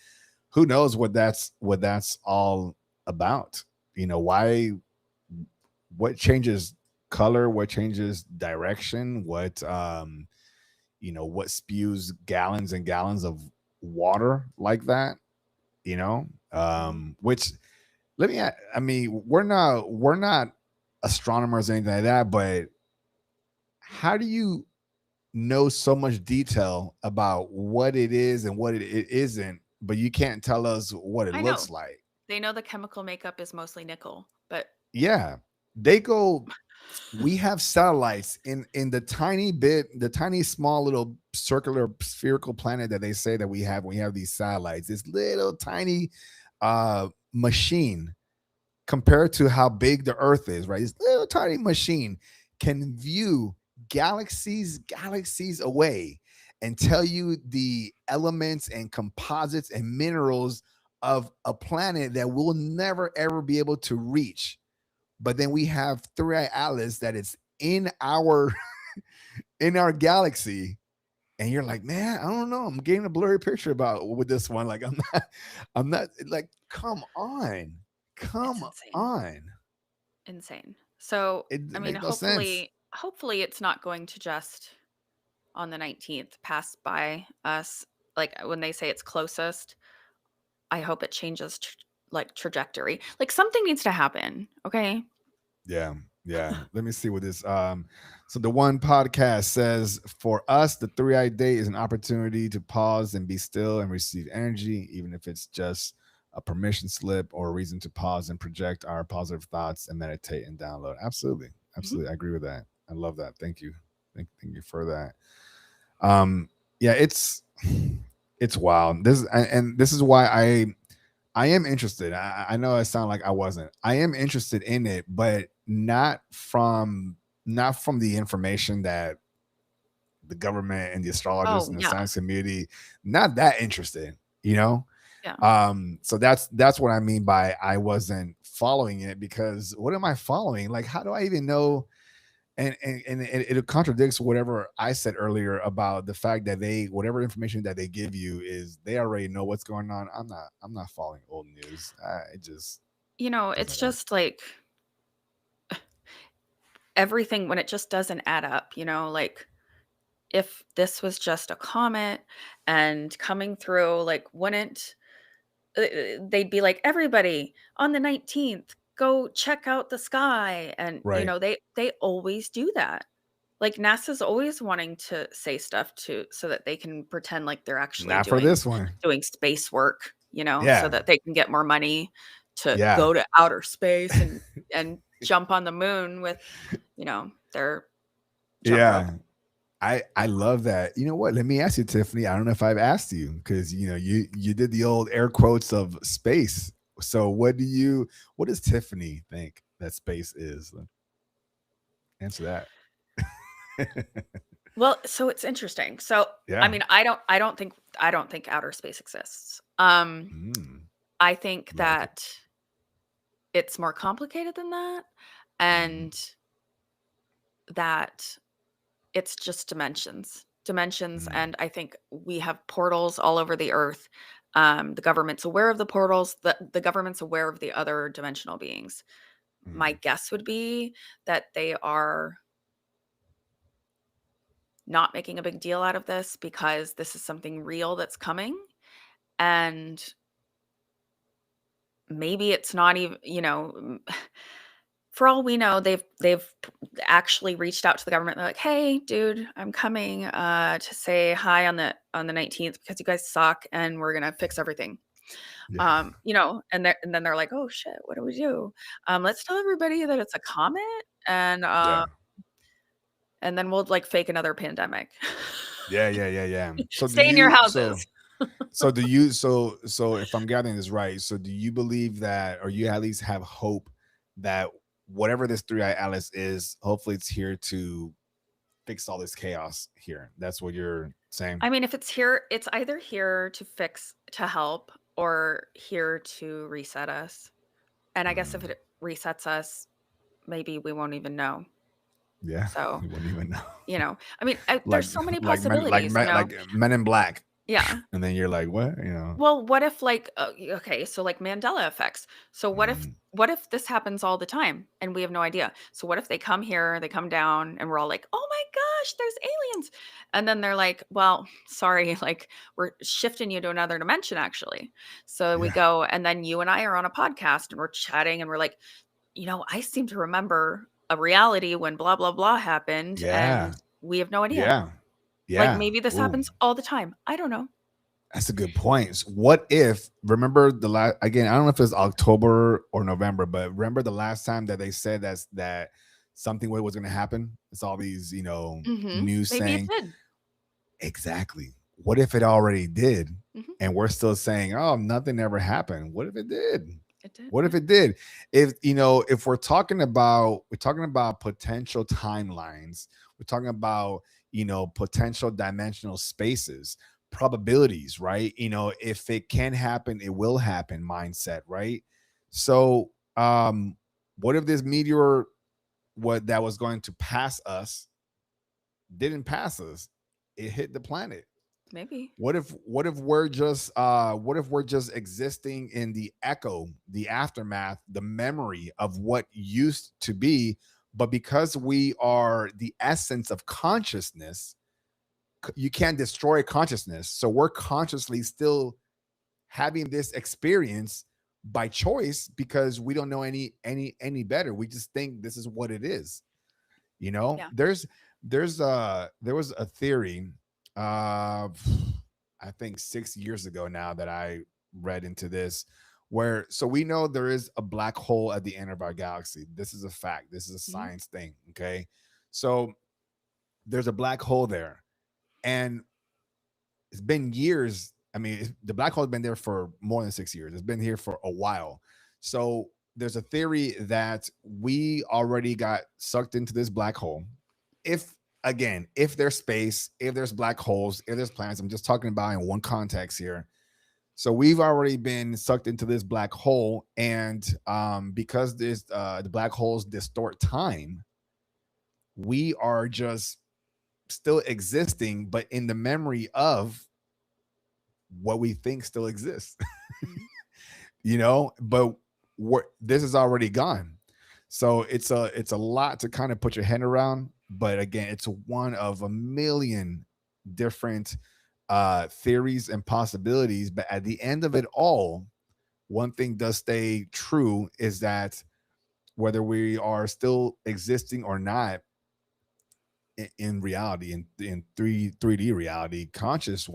Who knows what that's all about? Why? What changes color? What changes direction? What spews gallons and gallons of water like that? Mhm. Which, I mean, we're not astronomers or anything like that, but how do you know so much detail about what it is and what it isn't, but you can't tell us what it I looks know. like? They know the chemical makeup is mostly nickel, but Yeah, they go. We have satellites in the tiny small little circular spherical planet that they say that we have. We have these satellites. This little tiny machine, compared to how big the earth is, right? This little tiny machine can view galaxies away, and tell you the elements and composites and minerals of a planet that we'll never ever be able to reach. But then we have 3i Atlas that is in our in our galaxy, and you're like, man, I don't know, I'm getting a blurry picture about with this one. Like, I'm not like, come on, it's come insane. on. Insane. So, I It mean, makes no sense. hopefully it's not going to just on the 19th pass by us. Like when they say it's closest, I hope it changes like trajectory. Like something needs to happen, okay? Yeah, yeah. Let me see what this. So the one podcast says, for us, the 3i day is an opportunity to pause and be still and receive energy, even if it's just a permission slip or a reason to pause and project our positive thoughts and meditate and download. Absolutely, Mhm. absolutely, I agree with that. I love that. Thank you, thank you for that. Um, yeah, it's wild. And this is why I am interested. I know I sound like I wasn't. I am interested in it, but not from the information that the government and the astrologers Oh, and the yeah. science community, not that interested, you know? Yeah. So that's what I mean by I wasn't following it, because what am I following? Like, how do I even know? And it contradicts whatever I said earlier about the fact that whatever information that they give you is they already know what's going on. I'm not following old news. It just It's doesn't work. just like everything when it just doesn't add up, like if this was just a comet and coming through, like wouldn't they'd be like, everybody on the 19th, go check out the sky. And, Right. they always do that. Like NASA's always wanting to say stuff so that they can pretend like they're actually Not for doing this one. doing space work, so Yeah. that they can get more money to Yeah. go to outer space and jump on the moon with, their jump rope. Yeah. I love that. You know what? Let me ask you, Tiffany. I don't know if I've asked you, because you did the old air quotes of space. So what does Tiffany think that space is? Answer that. Well, so it's interesting. So, I Yeah. mean, I don't think outer space exists. Mm, I think like it. that it's more complicated than that, Mhm, and that it's just dimensions, mm, and I think we have portals all over the earth. The government's aware of the portals. The government's aware of the other dimensional beings. My mm, guess would be that they are not making a big deal out of this because this is something real that's coming, and maybe it's not even, for all we know, actually reached out to the government. They're like, "Hey, dude, I'm coming to say hi on the 19th because you guys suck and we're gonna fix everything." yeah. And then they're like, "Oh shit, what do we do? Let's tell everybody that it's a comet, and Yeah. then we'll like fake another pandemic. Yeah, yeah, yeah, yeah. So do Stay in your you houses." so do you so if I'm gathering this right, so do you believe that, or you at least have hope that whatever this three-eyed Alice is, hopefully it's here to fix all this chaos here? That's what you're saying? I mean, if it's here, it's either here to help, or here to reset us. And I guess if Mm, it resets us, maybe we won't even know. yeah, So, you wouldn't even know. I mean, Like there's so many like men like possibilities, men like Men in Black, Yeah. and then you're like, "What?" Well, what if like okay, so like Mandela effects. So Mm, what if this happens all the time and we have no idea? So what if they come here, they come down and we're all like, "Oh my gosh, there's aliens." And then they're like, "Well, sorry, like we're shifting you to another dimension actually." So we yeah, go and then you and I are on a podcast and we're chatting and we're like, I seem to remember a reality when blah blah blah happened and yeah, we have no idea." yeah, Like yeah. maybe this Ooh. happens all the time. I don't know. That's a good point. What if, remember the last, again, I don't know if it's October or November, but remember the last time that they said that something was going to happen? It's all these, news Maybe it saying, did. exactly. What if it already did? Mhm. And we're still saying, oh, nothing ever happened. What if it did? It did, What if yeah. it did? If we're talking about potential timelines, we're talking about, potential dimensional spaces, probabilities, right? If it can happen, it will happen mindset, right? So, what if this meteor, what that was going to pass us, didn't pass us? It hit the planet. Maybe. What if we're just existing in the echo, the aftermath, the memory of what used to be, but because we are the essence of consciousness, you can't destroy consciousness. So we're consciously still having this experience by choice, because we don't know any better. We just think this is what it is. Yeah. There was a theory, uh I think 6 years ago now, that I read into this, where, so we know there is a black hole at the end of our galaxy. This is a fact. This is a Mhm. science thing. Okay. So there's a black hole there, and it's been years. I mean, the black hole has been there for more than 6 years. It's been here for a while. So there's a theory that we already got sucked into this black hole. If, again, if there's space, if there's black holes, if there's planets, I'm just talking about in one context here. So we've already been sucked into this black hole, and because this the black holes distort time, we are just still existing, but in the memory of what we think still exists. Mhm. But this is already gone. So it's a lot to kind of put your head around, but again, it's one of a million different theories and possibilities. But at the end of it all, one thing does stay true is that whether we are still existing or not in reality, in 3D reality, consciousness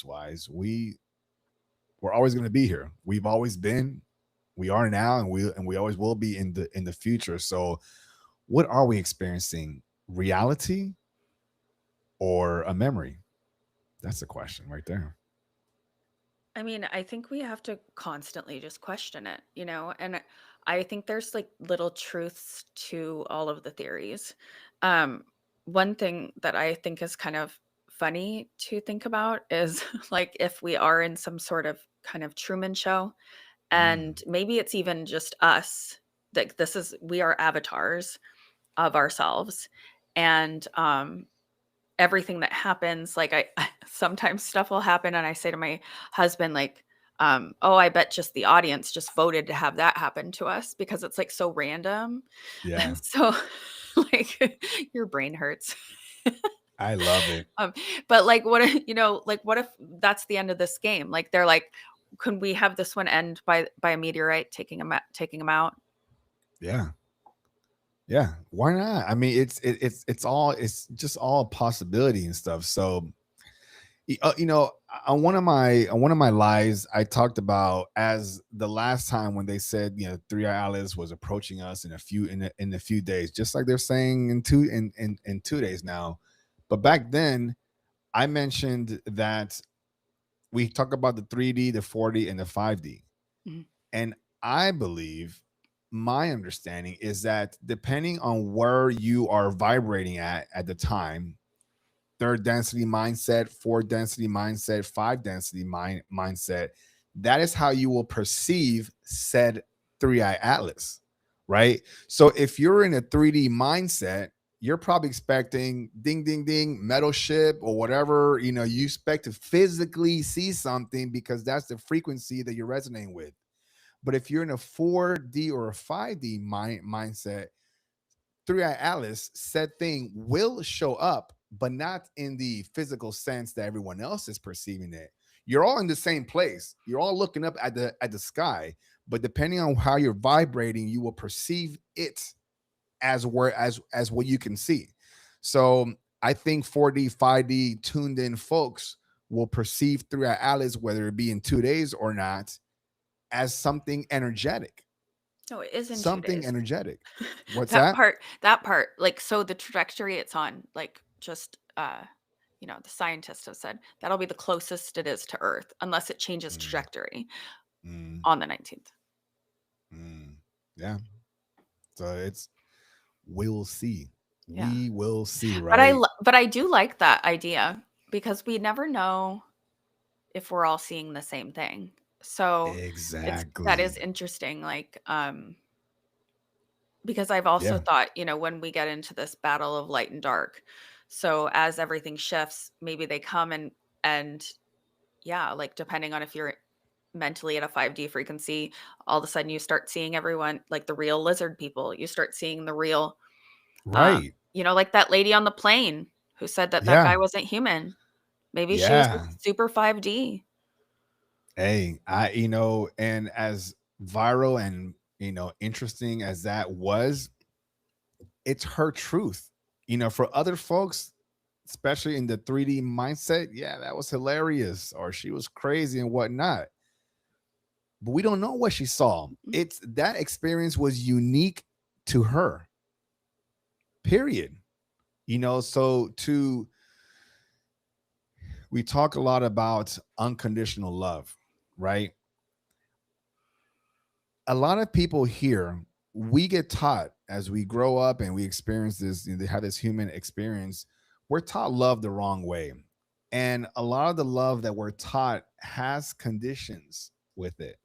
wise, we're always going to be here. We've always been, we are now, and we always will be in the future. So what are we experiencing? Reality or a memory? That's the question right there. I mean, I think we have to constantly just question it, and I think there's like little truths to all of the theories. Um, One thing that I think is kind of funny to think about is like if we are in some sort of kind of Truman show, Mm, and maybe it's even just us, like we are avatars of ourselves, and everything that happens, like I sometimes stuff will happen and I say to my husband like, oh, I bet just the audience just voted to have that happen to us because it's like so random. yeah, So like your brain hurts. I love it. um but like what if, like what if that's the end of this game? Like they're like, can we have this one end by a meteorite taking them out? Yeah, yeah. Why not? I mean, it's just all a possibility and stuff. So on one of my lives, I talked about as the last time when they said, Three Eye Atlas was approaching us in a few days, just like they're saying in 2 days now. But back then, I mentioned that we talk about the 3D, the 4D, and the 5D, Mhm. and I believe my understanding is that depending on where you are vibrating at the time, third density mindset, four density mindset, five density mindset. That is how you will perceive said three eye atlas, right? So if you're in a 3D mindset, you're probably expecting ding, ding, ding, metal ship or whatever, you expect to physically see something because that's the frequency that you're resonating with. But if you're in a 4D or a 5D mindset, Three Eye Atlas, said thing will show up, but not in the physical sense that everyone else is perceiving it. You're all in the same place. You're all looking up at the sky, but depending on how you're vibrating, you will perceive it as what you can see. So I think 4D, 5D tuned in folks will perceive Three Eye Atlas, whether it be in 2 days or not, as something energetic. No, it is in two Something days. energetic. What's That that? part that part, like, so the trajectory it's on, like, just, the scientists have said that'll be the closest it is to Earth unless it changes Mm, trajectory mm. on the 19th. Mm, yeah. So we'll see. Yeah. We will see, right? But I do like that idea because we never know if we're all seeing the same thing. So, that is Exactly. interesting, like, because I've also Yeah. thought, when we get into this battle of light and dark, so as everything shifts, maybe they come and yeah, like depending on if you're mentally at a 5D frequency, all of a sudden you start seeing everyone like the real lizard people. You start seeing the real, Right. like that lady on the plane who said that that guy Yeah. wasn't human. Maybe she was Yeah. just super 5D. Hey, and as viral and interesting as that was, it's her truth. For other folks, especially in the 3D mindset, yeah, that was hilarious, or she was crazy and whatnot. But we don't know what she saw. Mm, It's that experience was unique to her. Period. So to we talk a lot about unconditional love, right? A lot of people here, we get taught as we grow up and we experience this, they have this human experience, we're taught love the wrong way. And a lot of the love that we're taught has conditions with it.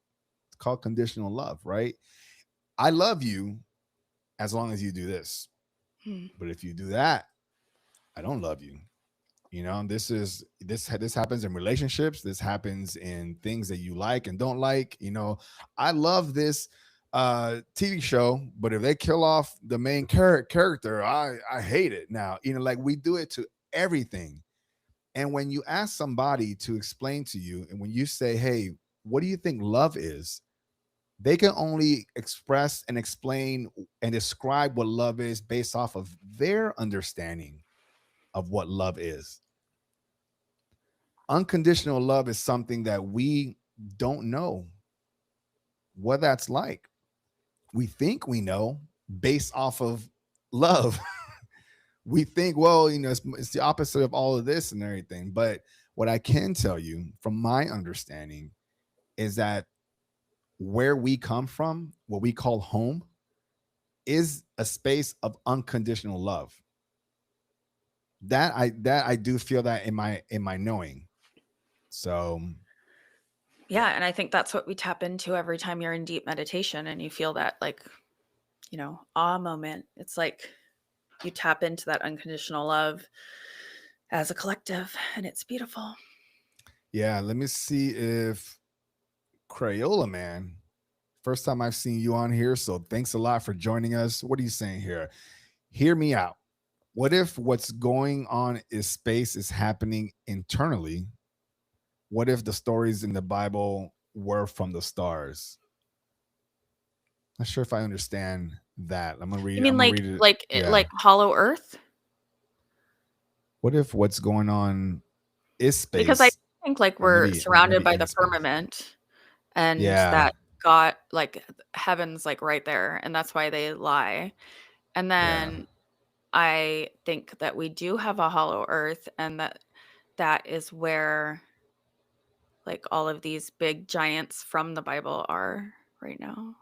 It's called conditional love, right? I love you as long as you do this. But if you do that, I don't love you. You know, this happens in relationships. This happens in things that you like and don't like. You know, I love this TV show, but if they kill off the main character, I hate it. Now, you know, like we do it to everything. And when you ask somebody to explain to you, and when you say, "Hey, what do you think love is?" They can only express and explain and describe what love is based off of their understanding of what love is. Unconditional love is something that we don't know what that's like. We think we know based off of love. We think, well, you know, it's the opposite of all of this and everything. But what I can tell you from my understanding is that where we come from, what we call home, is a space of unconditional love. That I do feel that in my knowing. So yeah, and I think that's what we tap into every time you're in deep meditation and you feel that, like, you know, awe moment. It's like you tap into that unconditional love as a collective, and it's beautiful. yeah, let me see if Crayola Man. First time I've seen you on here, so thanks a lot for joining us. What are you saying here? Hear me out. What if what's going on is space is happening internally? What if the stories in the Bible were from the stars? Not sure if I understand that. I'm gonna You read. mean I'm gonna read it. Yeah. like Hollow Earth? What if what's going on is Because I space, think, like, or we're surrounded maybe by in the space? firmament, and Yeah, that God, like, heaven's, like, right there, and that's why they lie. And yeah. then I think that we do have a hollow earth, and that is where, like, all of these big giants from the Bible are right now.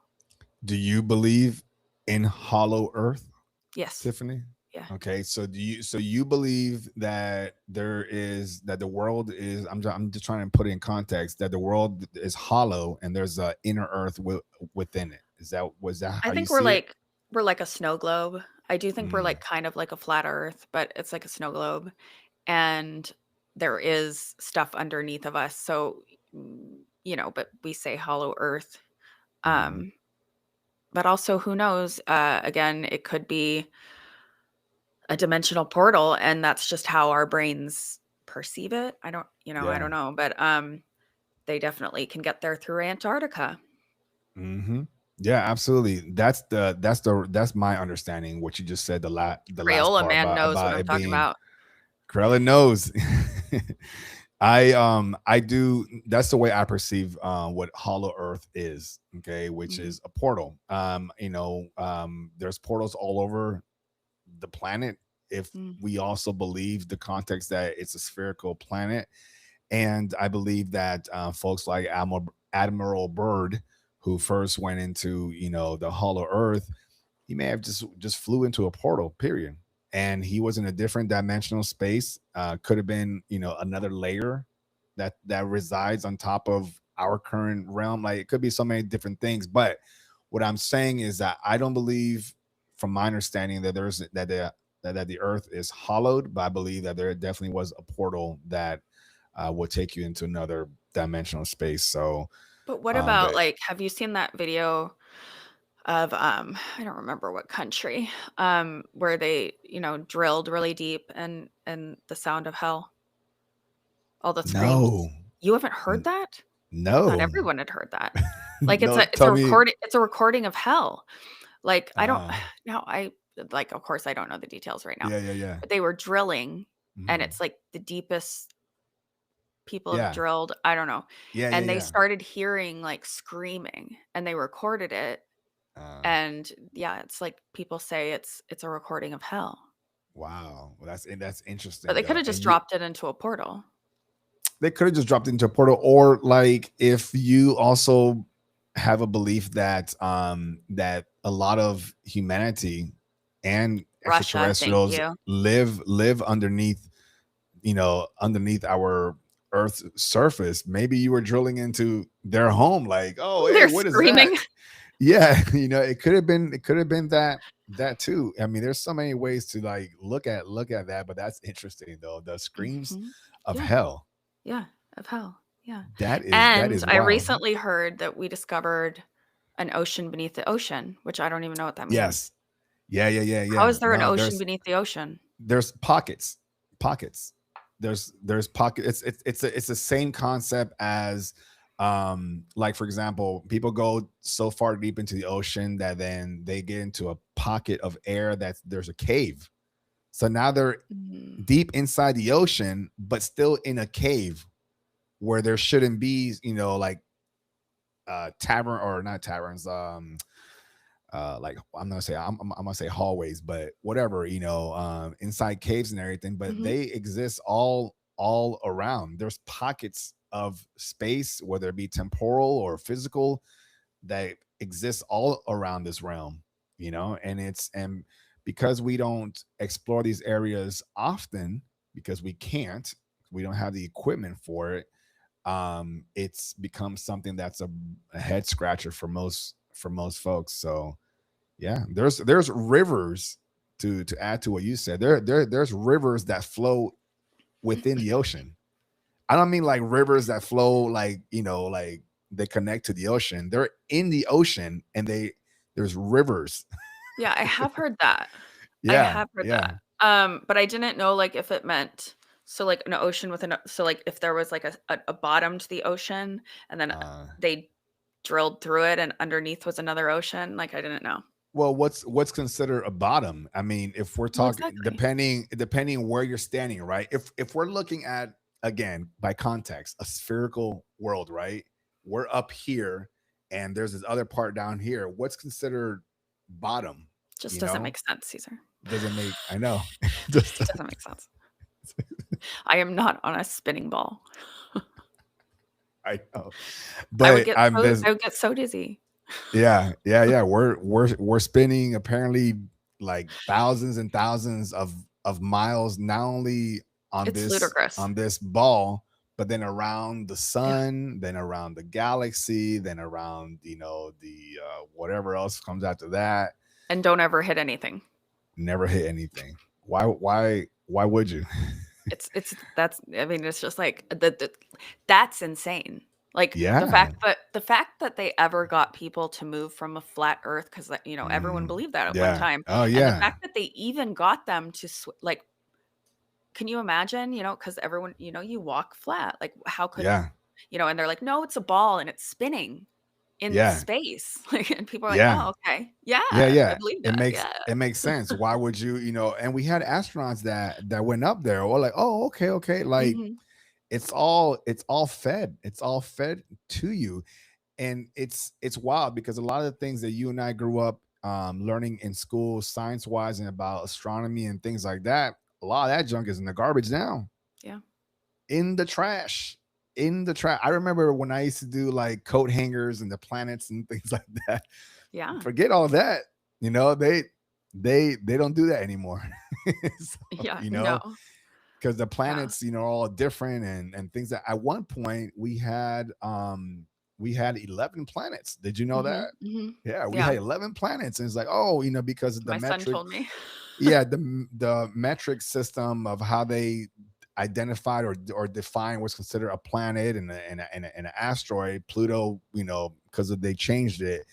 Do you believe in hollow Earth, Yes. Tiffany? Yeah. Okay, so you believe that the world is I'm just trying to put it in context that the world is hollow and there's a inner Earth within it. Was that I how you think see it? we're like a snow globe. I do think we're, Mm, like, kind of like a flat earth, but it's like a snow globe, and there is stuff underneath of us. So, you know, but we say hollow earth. mhm. Um, but also, who knows? Again, it could be a dimensional portal, and that's just how our brains perceive it. I don't, you know, I Yeah. don't know, but they definitely can get there through Antarctica. Hmm. Yeah, absolutely. That's my understanding. What you just said, the last Crayola part man about knows what I'm it talking being about. Corella knows. I do. That's the way I perceive what Hollow Earth is. Okay, which Mhm. is a portal. There's portals all over the planet. If Mm. we also believe the context that it's a spherical planet, and I believe that folks like Admiral Byrd, who first went into the Hollow Earth, he may have just flew into a portal, period, and he was in a different dimensional space. Could have been another layer that resides on top of our current realm. Like, it could be so many different things, but what I'm saying is that I don't believe, from my understanding, that the earth is hollowed, but I believe that there definitely was a portal that will take you into another dimensional space. So But what about, but like, have you seen that video of I don't remember what country, where they, you know, drilled really deep, and the sound of hell, all the screams? no. You haven't heard N- that? I thought no. everyone had heard that. Like, No, tell me. it's a recording of hell. Like, I don't uh now I like, of course, I don't know the details right now, yeah, yeah, yeah. but they were drilling, and Mhm. it's, like, the deepest people have Yeah. drilled, I don't know, Yeah, yeah, and they yeah. started hearing, like, screaming, and they recorded it, uh and, yeah, it's like people say it's a recording of hell, wow. Well, that's but interesting they though. coulda just And you dropped it into a portal. they could have just dropped it into a portal, or like if you also have a belief that a lot of humanity and Russia, thank extraterrestrials you. live underneath underneath our Earth's surface. Maybe you were drilling into their home, like, oh, hey, They're what is that? screaming. Yeah, it could have been that too. I mean, there's so many ways to like look at that, but that's interesting though. The screams Mhm. of Yeah. hell. Yeah. Of hell. Yeah. That And is I wild. recently heard that we discovered an ocean beneath the ocean, which I don't even know what that means. Yes. Yeah, yeah, yeah, How yeah. is there an No, ocean beneath the ocean? there's pockets. There's pocket. It's the same concept as like for example, people go so far deep into the ocean that then they get into a pocket of air that's there's a cave. So now they're Mm. deep inside the ocean, but still in a cave where there shouldn't be, like tavern or not taverns, like I'm gonna say hallways, but whatever, inside caves and everything, but Mhm. they exist all around. There's pockets of space, whether it be temporal or physical, that exists all around this realm, and because we don't explore these areas often, because we don't have the equipment for it. It's become something that's a head scratcher for most folks. So yeah, there's rivers to add to what you said. There's rivers that flow within the ocean. I don't mean like rivers that flow like like they connect to the ocean. They're in the ocean and there's rivers. Yeah, I have heard that. I Yeah, have heard yeah. that. But I didn't know, like, if it meant so, like, an ocean with so, like, if there was, like, a bottom to the ocean and then Uh, they drilled through it and underneath was another ocean, like, I didn't know. well, what's considered a bottom? I mean, if we're Well, talking exactly. depending where you're standing, right? If we're looking at, again, by context, a spherical world, right? We're up here and there's this other part down here. What's considered bottom? Just You doesn't know, make sense, Caesar. doesn't make I know. Just Doesn't make sense. I am not on a spinning ball. I know. But I'm there's I would get so dizzy. yeah, yeah, yeah. We're spinning apparently like thousands and thousands of miles, not only on It's this ludicrous. on this ball, but then around the Yeah. sun, then around the galaxy, then around the whatever else comes after that. And don't ever hit anything. Never hit anything. Why would you? It's that's I mean, it's just like that's insane. Like Yeah. the fact that they ever got people to move from a flat earth because everyone Mhm. believed that at one Yeah. time, Oh and the yeah. fact that they even got them to like, can you imagine? Because everyone, you walk flat. Like, how could Yeah. and they're like, no, it's a ball and it's spinning in Yeah. space. Like, and people are like, Yeah. oh, okay, yeah, Yeah, I yeah. believe It that. makes Yeah. it makes sense. Why would you, and we had astronauts that went up there. Or like, oh, okay, okay. Like Hmm. it's all fed. It's all fed to you. And it's wild because a lot of the things that you and I grew up learning in school, science wise, and about astronomy and things like that, a lot of that junk is in the garbage now. Yeah. In the trash. In the trash. I remember when I used to do like coat hangers and the planets and things like that. Yeah. Forget all that. They don't do that anymore. So, Yeah. No. because the Yeah. planets, are all different and things that at one point we had 11 planets. Did you know Hmm. that? Hmm. Yeah, we Yeah. had 11 planets. And it's like, oh, because of the My son metric. told me. Yeah, the metric system of how they identified or defined what's considered a planet and an asteroid, Pluto, because they changed it.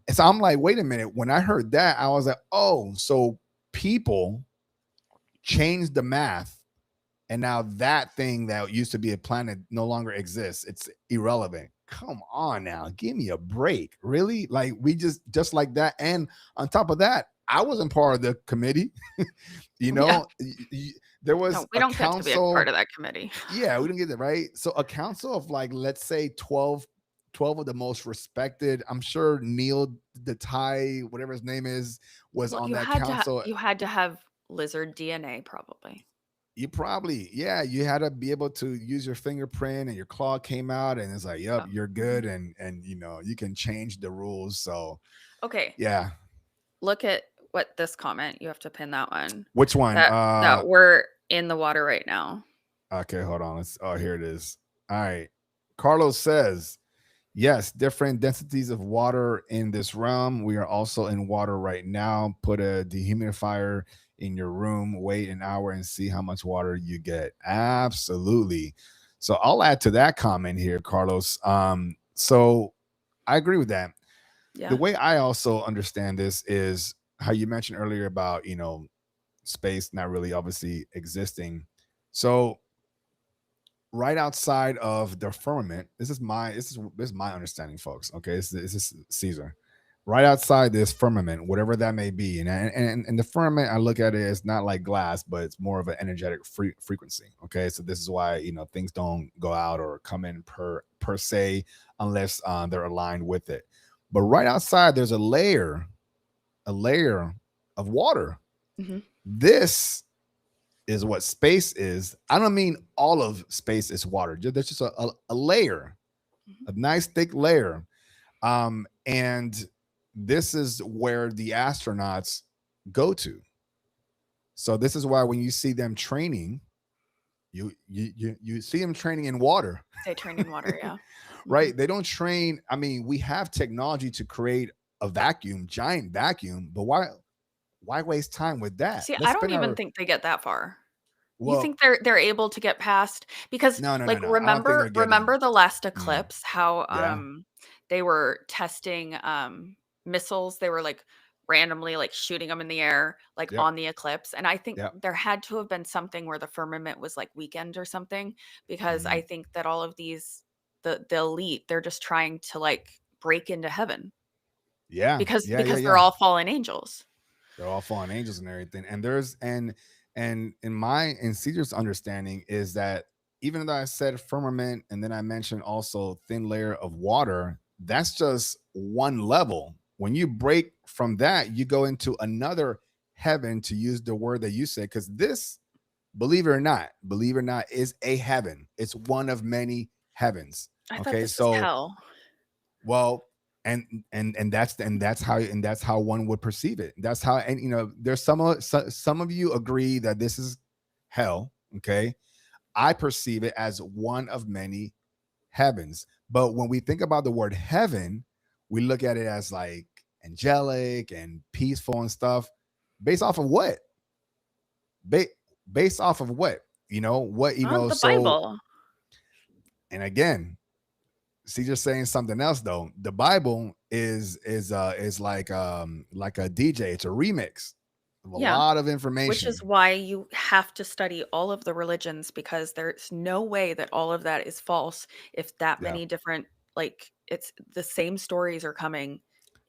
And so I'm like, wait a minute. When I heard that, I was like, oh, so people changed the math, and now that thing that used to be a planet no longer exists. It's irrelevant. Come on now, give me a break. Really? Like we just like that. And on top of that, I wasn't part of the committee. you Yeah. know, there was No, we a don't get to be a part council. of that committee. Yeah, we didn't get that right. So a council of like, let's say 12 of the most respected. I'm sure Neil the Thai, whatever his name is, was Well, on that council. you had to have lizard DNA probably. You probably, yeah, you had to be able to use your fingerprint and your claw came out and it's like, yep, Yeah. you're Mhm. good. And you can change the rules. So Okay, yeah. look at what this comment, you have to pin that one. Which one? That we're in the water right now. Okay, hold on. Let's. Oh, here it is. All right. Carlos says, yes, different densities of water in this realm. We are also in water right now. Put a dehumidifier in your room, wait an hour and see how much water you get. Absolutely. So I'll add to that comment here, Carlos. So I agree with that. The Yeah. way I also understand this is how you mentioned earlier about, space not really obviously existing. So right outside of the firmament, this is my understanding, folks. Okay, this is Caesar. Right outside this firmament, whatever that may be, and the firmament, I look at it as not like glass, but it's more of an energetic frequency. Okay, so this is why things don't go out or come in per se unless they're aligned with it. But right outside, there's a layer of water. Hmm. This is what space is. I don't mean all of space is water. There's just a layer, a nice thick layer. And this is where the astronauts go to. So this is why when you see them training, you see them training in water, They train in water. Yeah. Hmm. right? They don't train. I mean, we have technology to create a vacuum, giant vacuum, but why waste time with that? See, Let's I don't spend even our think they get that far. You well, think they're able to get past because, no, no, no, like, no. I don't think they're remember getting. the last Mm, eclipse, how, yeah. they were testing, missiles, they were, like, randomly, like, shooting them in the air, like, Yep. on the eclipse, and I think Yep. there had to have been something where the firmament was, like, weakened or something, because I Mhm. think that all of these the elite, they're just trying to, like, break into heaven Yeah. because Yeah. Yeah. they're Yeah. all fallen angels. They're all fallen angels and everything. And there's and in my and Caesar's understanding is that even though I said firmament and then I mentioned also thin layer of water, that's just one level. When you break from that, you go into another heaven, to use the word that you said, because this, believe it or not, is a heaven. It's one of many heavens. I thought Okay. this was So hell. well, and that's how one would perceive it. That's how, and there's some of you agree that this is hell. Okay, I perceive it as one of many heavens. But when we think about the word heaven, we look at it as like angelic and peaceful and stuff. Based off of what? Ba- Based off of what? What The so. Bible. And again, see, just saying something else though. The Bible is like a DJ. It's a remix of a Yeah. lot of Which is information. why you have to study all of the religions because there's no way that all of that is false if that Yeah, many different like it's the same stories are coming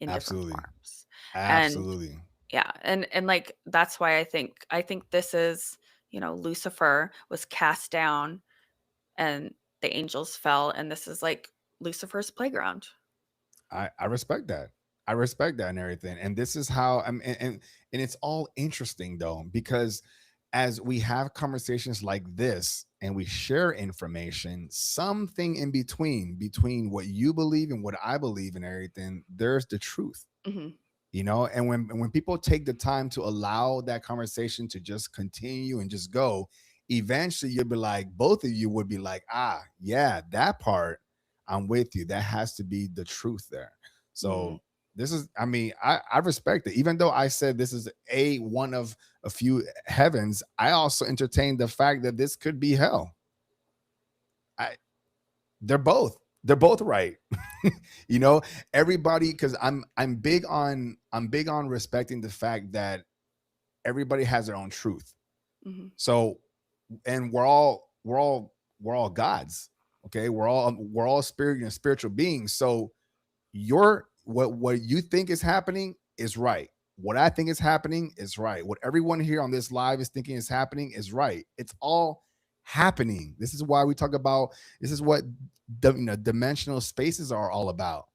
in different absolutely, forms. And absolutely. yeah, and like that's why I think this is, Lucifer was cast down and the angels fell and this is like Lucifer's playground. I respect that. I respect that and everything. And this is how I'm and it's all interesting though, because as we have conversations like this and we share information, something in between what you believe and what I believe and everything, there's the truth. Mhm. And when people take the time to allow that conversation to just continue and just go, eventually you'll be like, both of you would be like, yeah, that part, I'm with you, that has to be the truth there. Mhm. So this is, I mean, I respect it. Even though I said this is a one of a few heavens, I also entertain the fact that this could be hell. I they're both right. you know Everybody, because I'm big on respecting the fact that everybody has their own truth. Mhm. So, and we're all gods. Okay, we're all spiritual beings. So what you think is happening is right. What I think is happening is right. What everyone here on this live is thinking is happening is right. It's all happening. This is why we talk about, this is what dimensional spaces are all about.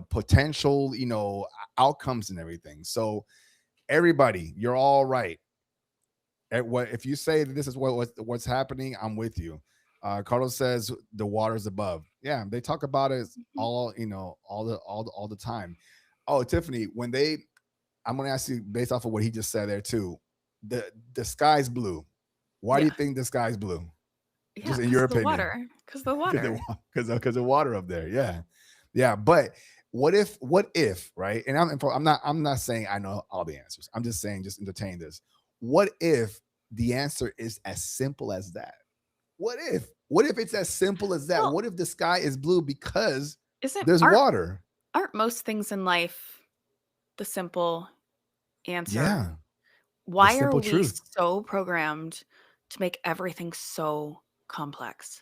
Potential, outcomes and everything. So everybody, you're all right. What if you say that this is what's happening? I'm with you. Carlos says the water's above. Yeah, they talk about it Mhm. all, all the time. Oh, Tiffany, I'm gonna ask you based off of what he just said there too. The sky's blue. Why do you think the sky's blue? Yeah, Just in because your of the opinion. water. Because the water. Because of water up there. Yeah. Yeah. But what if, right? And I'm not saying I know all the answers. I'm just saying, just entertain this. What if the answer is as simple as that? What if it's as simple as that? Well, What if the sky is blue because isn't there's water? aren't most things in life the simple answer? Yeah. The Why are simple we truth. so programmed to make everything so complex?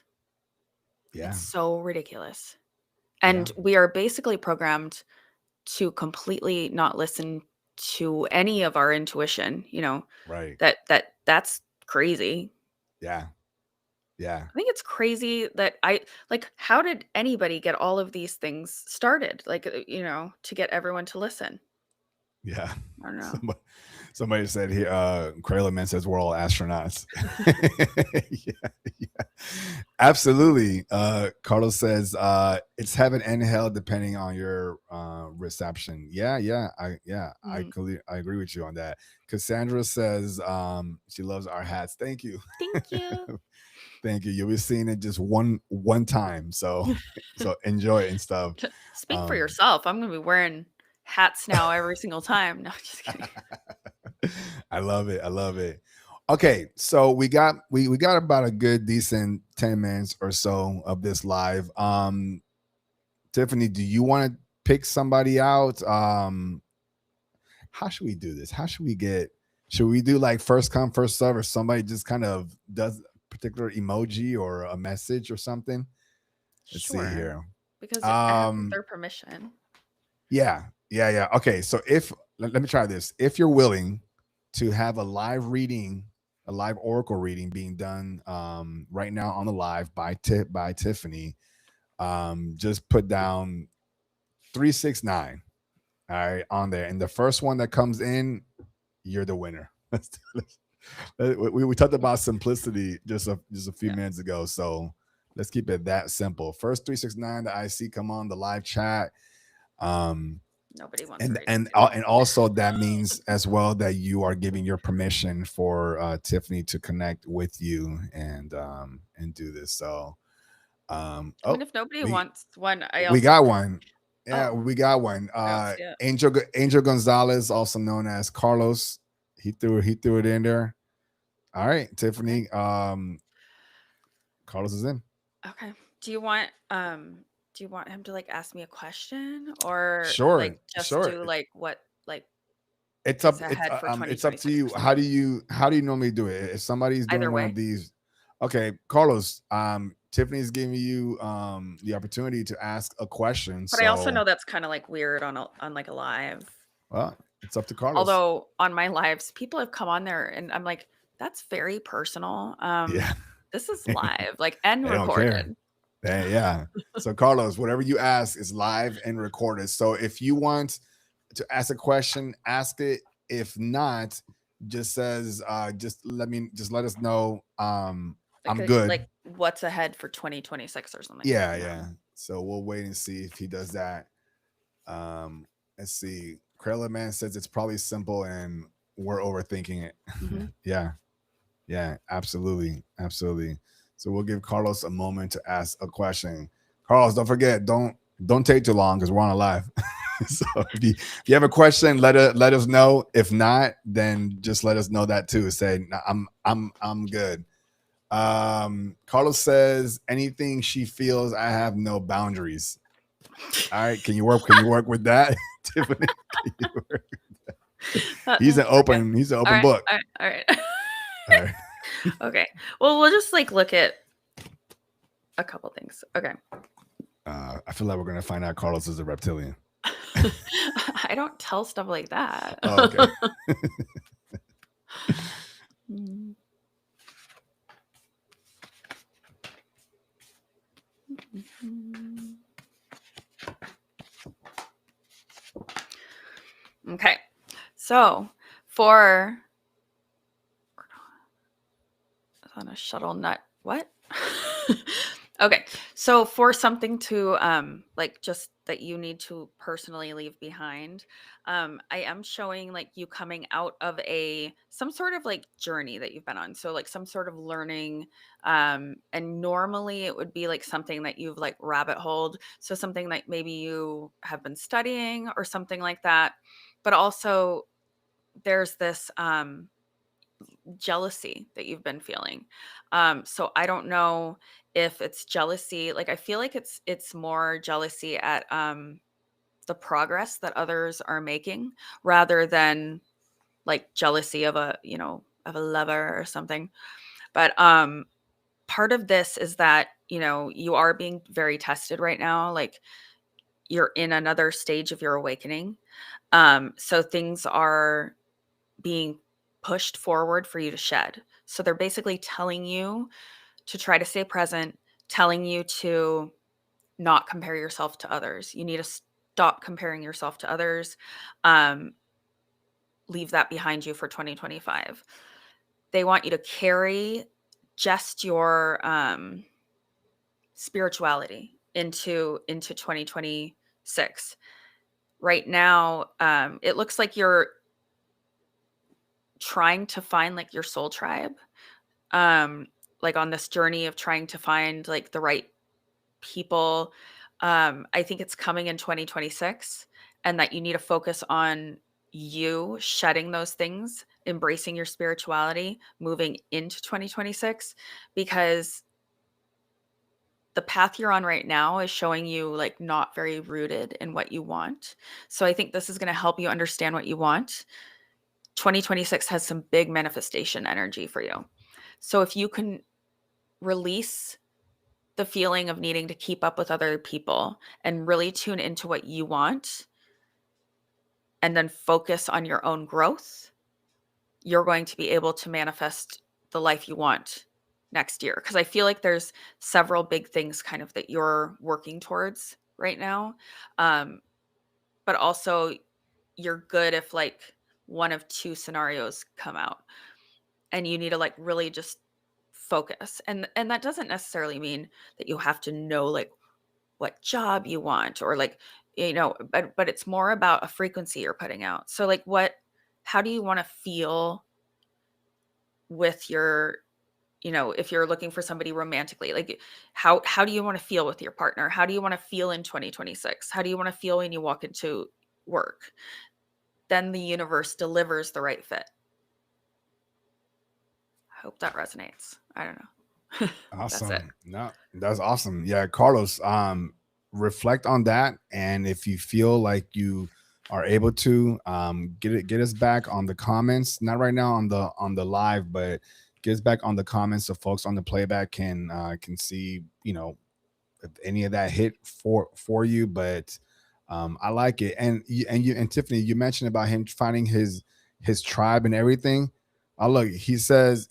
Yeah. It's so ridiculous. Yeah. And we are basically programmed to completely not listen to any of our intuition, Right. that's crazy. Yeah. Yeah. I think it's crazy that how did anybody get all of these things started? To get everyone to listen. Yeah. I don't know. Somebody said here, Krayla says we're all astronauts. Yeah, yeah. Absolutely. Carlos says it's heaven and hell depending on your reception. Yeah, yeah. I agree with you on that. Cassandra says she loves our hats. Thank you. Thank you. Thank you. You'll be seeing it just one time. So enjoy it and stuff. Speak for yourself. I'm gonna be wearing hats now every single time. No, just kidding. I love it. I love it. Okay, so we got about a good decent 10 minutes or so of this live. Tiffany, do you want to pick somebody out? How should we do this? Should we do like first come, first serve, or somebody just kind of does a particular emoji or a message or something? Let's see here. Because I have their permission. Yeah. Okay, so let me try this. If you're willing to have a live oracle reading being done right now on the live by Tiffany, just put down 369, all right, on there, and the first one that comes in, you're the winner. We talked about simplicity just a few minutes ago, so let's keep it that simple. First 369 that I see come on the live chat. Nobody wants and also that means as well that you are giving your permission for Tiffany to connect with you and do this. So if nobody wants one, we got one. Yeah, Oh. we got one. Angel Gonzalez, also known as Carlos. He threw it in there. All right, Tiffany. Carlos is in. Okay. Do you want him to ask me a question or do what it's is up ahead for it's up to you. 2026 How do you normally do it? If somebody's doing Either one way. of these, okay, Carlos, Tiffany's giving you the opportunity to ask a question. But I also know that's kind of weird on a live. Well, it's up to Carlos. Although on my lives, people have come on there and I'm like, that's very personal. Yeah. This is live, and recorded. Yeah. So Carlos, whatever you ask is live and recorded. So if you want to ask a question, ask it. If not, just let us know. I'm good. What's ahead for 2026 or something. Yeah. So we'll wait and see if he does that. Let's see. Krella Man says it's probably simple and we're overthinking it. Mm-hmm. Yeah, absolutely. So we'll give Carlos a moment to ask a question. Carlos, don't forget, don't take too long because we're on a live. So if you have a question, let us know. If not, then just let us know that too. Say I'm good. Carlos says anything she feels. I have no boundaries. All right, can you work with that, Tiffany? He's an open book. All right. Okay. Well, we'll just look at a couple things. Okay. I feel like we're gonna find out Carlos is a reptilian. I don't tell stuff like that. Oh, okay. Okay. So for on a shuttle nut, what? Okay. So for something to like just that you need to personally leave behind, I am showing like you coming out of a some sort of like journey that you've been on. So like some sort of learning and normally it would be like something that you've like rabbit holed. So something like maybe you have been studying or something like that. But also there's this jealousy that you've been feeling. So I don't know if it's jealousy. Like I feel like it's more jealousy at the progress that others are making rather than like jealousy of a, of a lover or something. But part of this is that, you are being very tested right now. Like you're in another stage of your awakening. So things are being pushed forward for you to shed. So they're basically telling you to try to stay present, telling you to not compare yourself to others. You need to stop comparing yourself to others. Um, leave that behind you for 2025. They want you to carry just your spirituality into 2026. Right now, it looks like you're trying to find like your soul tribe, um like on this journey of trying to find like the right people. I think it's coming in 2026 and that you need to focus on you shedding those things, embracing your spirituality, moving into 2026 because the path you're on right now is showing you like not very rooted in what you want. So I think this is going to help you understand what you want. 2026 has some big manifestation energy for you. So if you can release the feeling of needing to keep up with other people and really tune into what you want and then focus on your own growth, you're going to be able to manifest the life you want next year. Because I feel like there's several big things kind of that you're working towards right now. Um, but also, you're good if like one of two scenarios come out and you need to like really just focus. And that doesn't necessarily mean that you have to know like what job you want or like, but it's more about a frequency you're putting out. So like how do you want to feel with your, if you're looking for somebody romantically, like how do you want to feel with your partner? How do you want to feel in 2026? How do you want to feel when you walk into work? Then the universe delivers the right fit. I hope that resonates. I don't know. That's it. Awesome. No, that's awesome. Yeah, Carlos, reflect on that. And if you feel like you are able to, get us back on the comments, not right now on the live, but get us back on the comments so folks on the playback can see, if any of that hit for you. But I like it. And Tiffany, you mentioned about him finding his tribe and everything. Oh, look, he says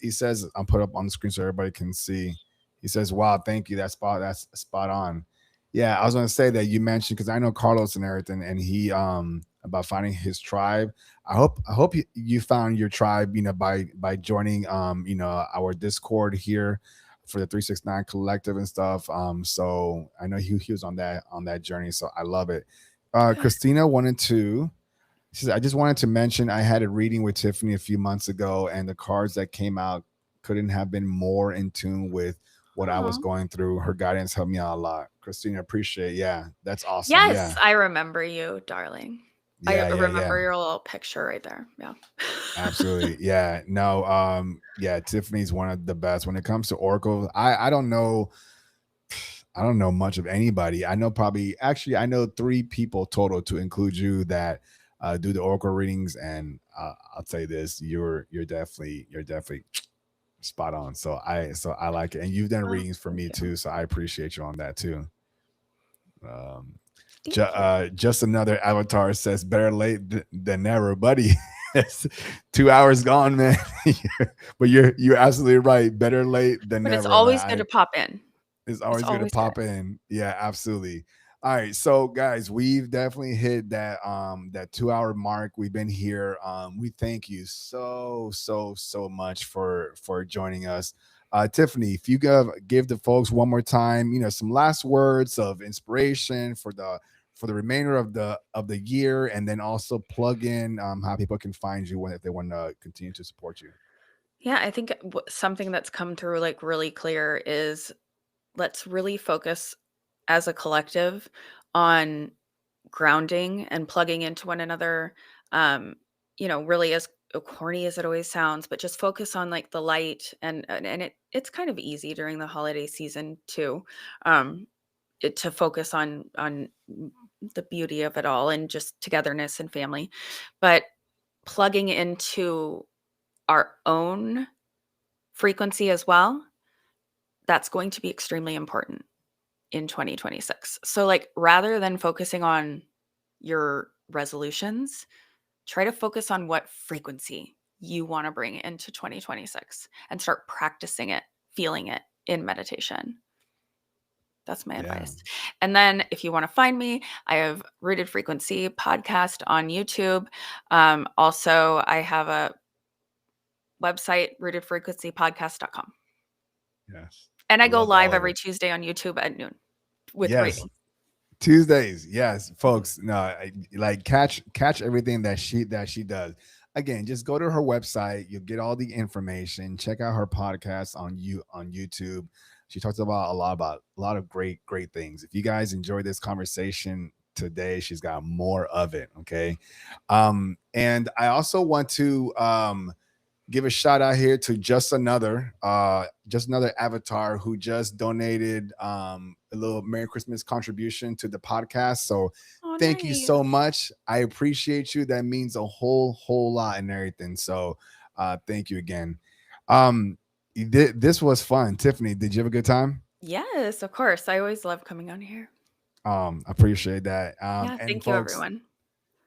I'll put up on the screen so everybody can see. He says, "Wow, thank you. That's spot on." Yeah, I was gonna say that you mentioned because I know Carlos and everything, and he about finding his tribe. I hope you found your tribe, by joining our Discord here for the 369 collective and stuff. So I know he was on that journey. So I love it. Good. Christina wanted to She said, I just wanted to mention I had a reading with Tiffany a few months ago, and the cards that came out couldn't have been more in tune with what I was Oh. going through. Her guidance helped me out a lot. Christina, appreciate. Yeah, that's awesome. Yes, Yeah, I remember you, darling. I yeah, yeah, remember yeah. your little picture right there. Yeah. Absolutely. Yeah. No, yeah, Tiffany's one of the best when it comes to Oracle. I don't know much of anybody. I know three people total to include you that do the Oracle readings, and I'll say this: you're definitely spot on. So I like it, and you've done Oh, readings for thank me you. too, so I appreciate you on that too. Um, Thank you. just another avatar says better late than never, buddy. It's 2 hours gone, man. But you're absolutely right. Better late than But it's never. always good Like to pop in. It's It's always good to always good. pop in. Yeah, absolutely. All right, so guys, we've definitely hit that 2 hour mark. We've been here. We thank you so much for joining us. Tiffany, if you give the folks one more time, some last words of inspiration for the remainder of the year, and then also plug in how people can find you if they want to continue to support you. Yeah, I think something that's come through like really clear is let's really focus as a collective on grounding and plugging into one another. Um, really as corny as it always sounds, but just focus on like the light and it's kind of easy during the holiday season too. Um, to focus on the beauty of it all and just togetherness and family. But plugging into our own frequency as well, that's going to be extremely important in 2026. So, like, rather than focusing on your resolutions, try to focus on what frequency you want to bring into 2026 and start practicing it, feeling it in meditation. That's my Yeah. advice. And then if you want to find me, I have Rooted Frequency podcast on YouTube. Also, I have a website, rootedfrequencypodcast.com. Yes. And I go Love live all of every it. Tuesday on YouTube at noon with Yes. reading. Tuesdays, yes, Mhm. folks. No, like catch everything that she does. Again, just go to her website. You'll get all the information. Check out her podcast on YouTube. She talks about a lot of great things. If you guys enjoyed this conversation today, she's got more of it. Okay, and I also want to give a shout out here to just another avatar who just donated a little Merry Christmas contribution to the podcast. So Oh, thank you nice. so much. I appreciate you. That means a whole lot and everything. So thank you again. This was fun. Tiffany, did you have a good time? Yes, of course. I always love coming on here. Appreciate that. Yeah, And thank you, folks, everyone.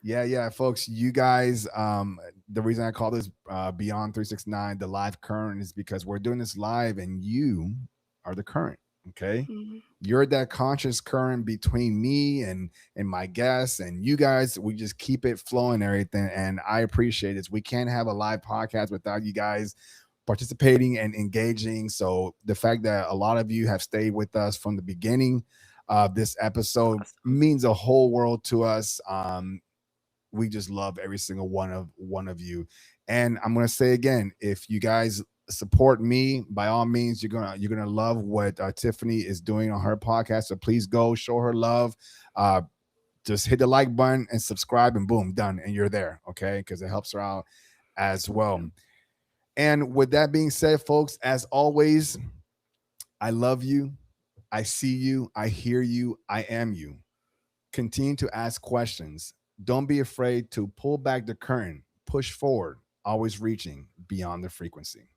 yeah, folks. You guys, the reason I call this Beyond 369 the live current is because we're doing this live, and you are the current. Okay, Mhm. you're that conscious current between me and my guests and you guys. We just keep it flowing, and everything, and I appreciate it. We can't have a live podcast without you guys participating and engaging. So the fact that a lot of you have stayed with us from the beginning of this It's episode awesome. means a whole world to us. We just love every single one of you. And I'm gonna say again, if you guys support me, by all means, you're gonna love what Tiffany is doing on her podcast. So please go show her love. Uh, just hit the like button and subscribe, and boom, done, and you're there. Okay, because it helps her out as Thank well. you. And with that being said, folks, as always, I love you. I see you. I hear you. I am you. Continue to ask questions. Don't be afraid to pull back the current, push forward, always reaching beyond the frequency.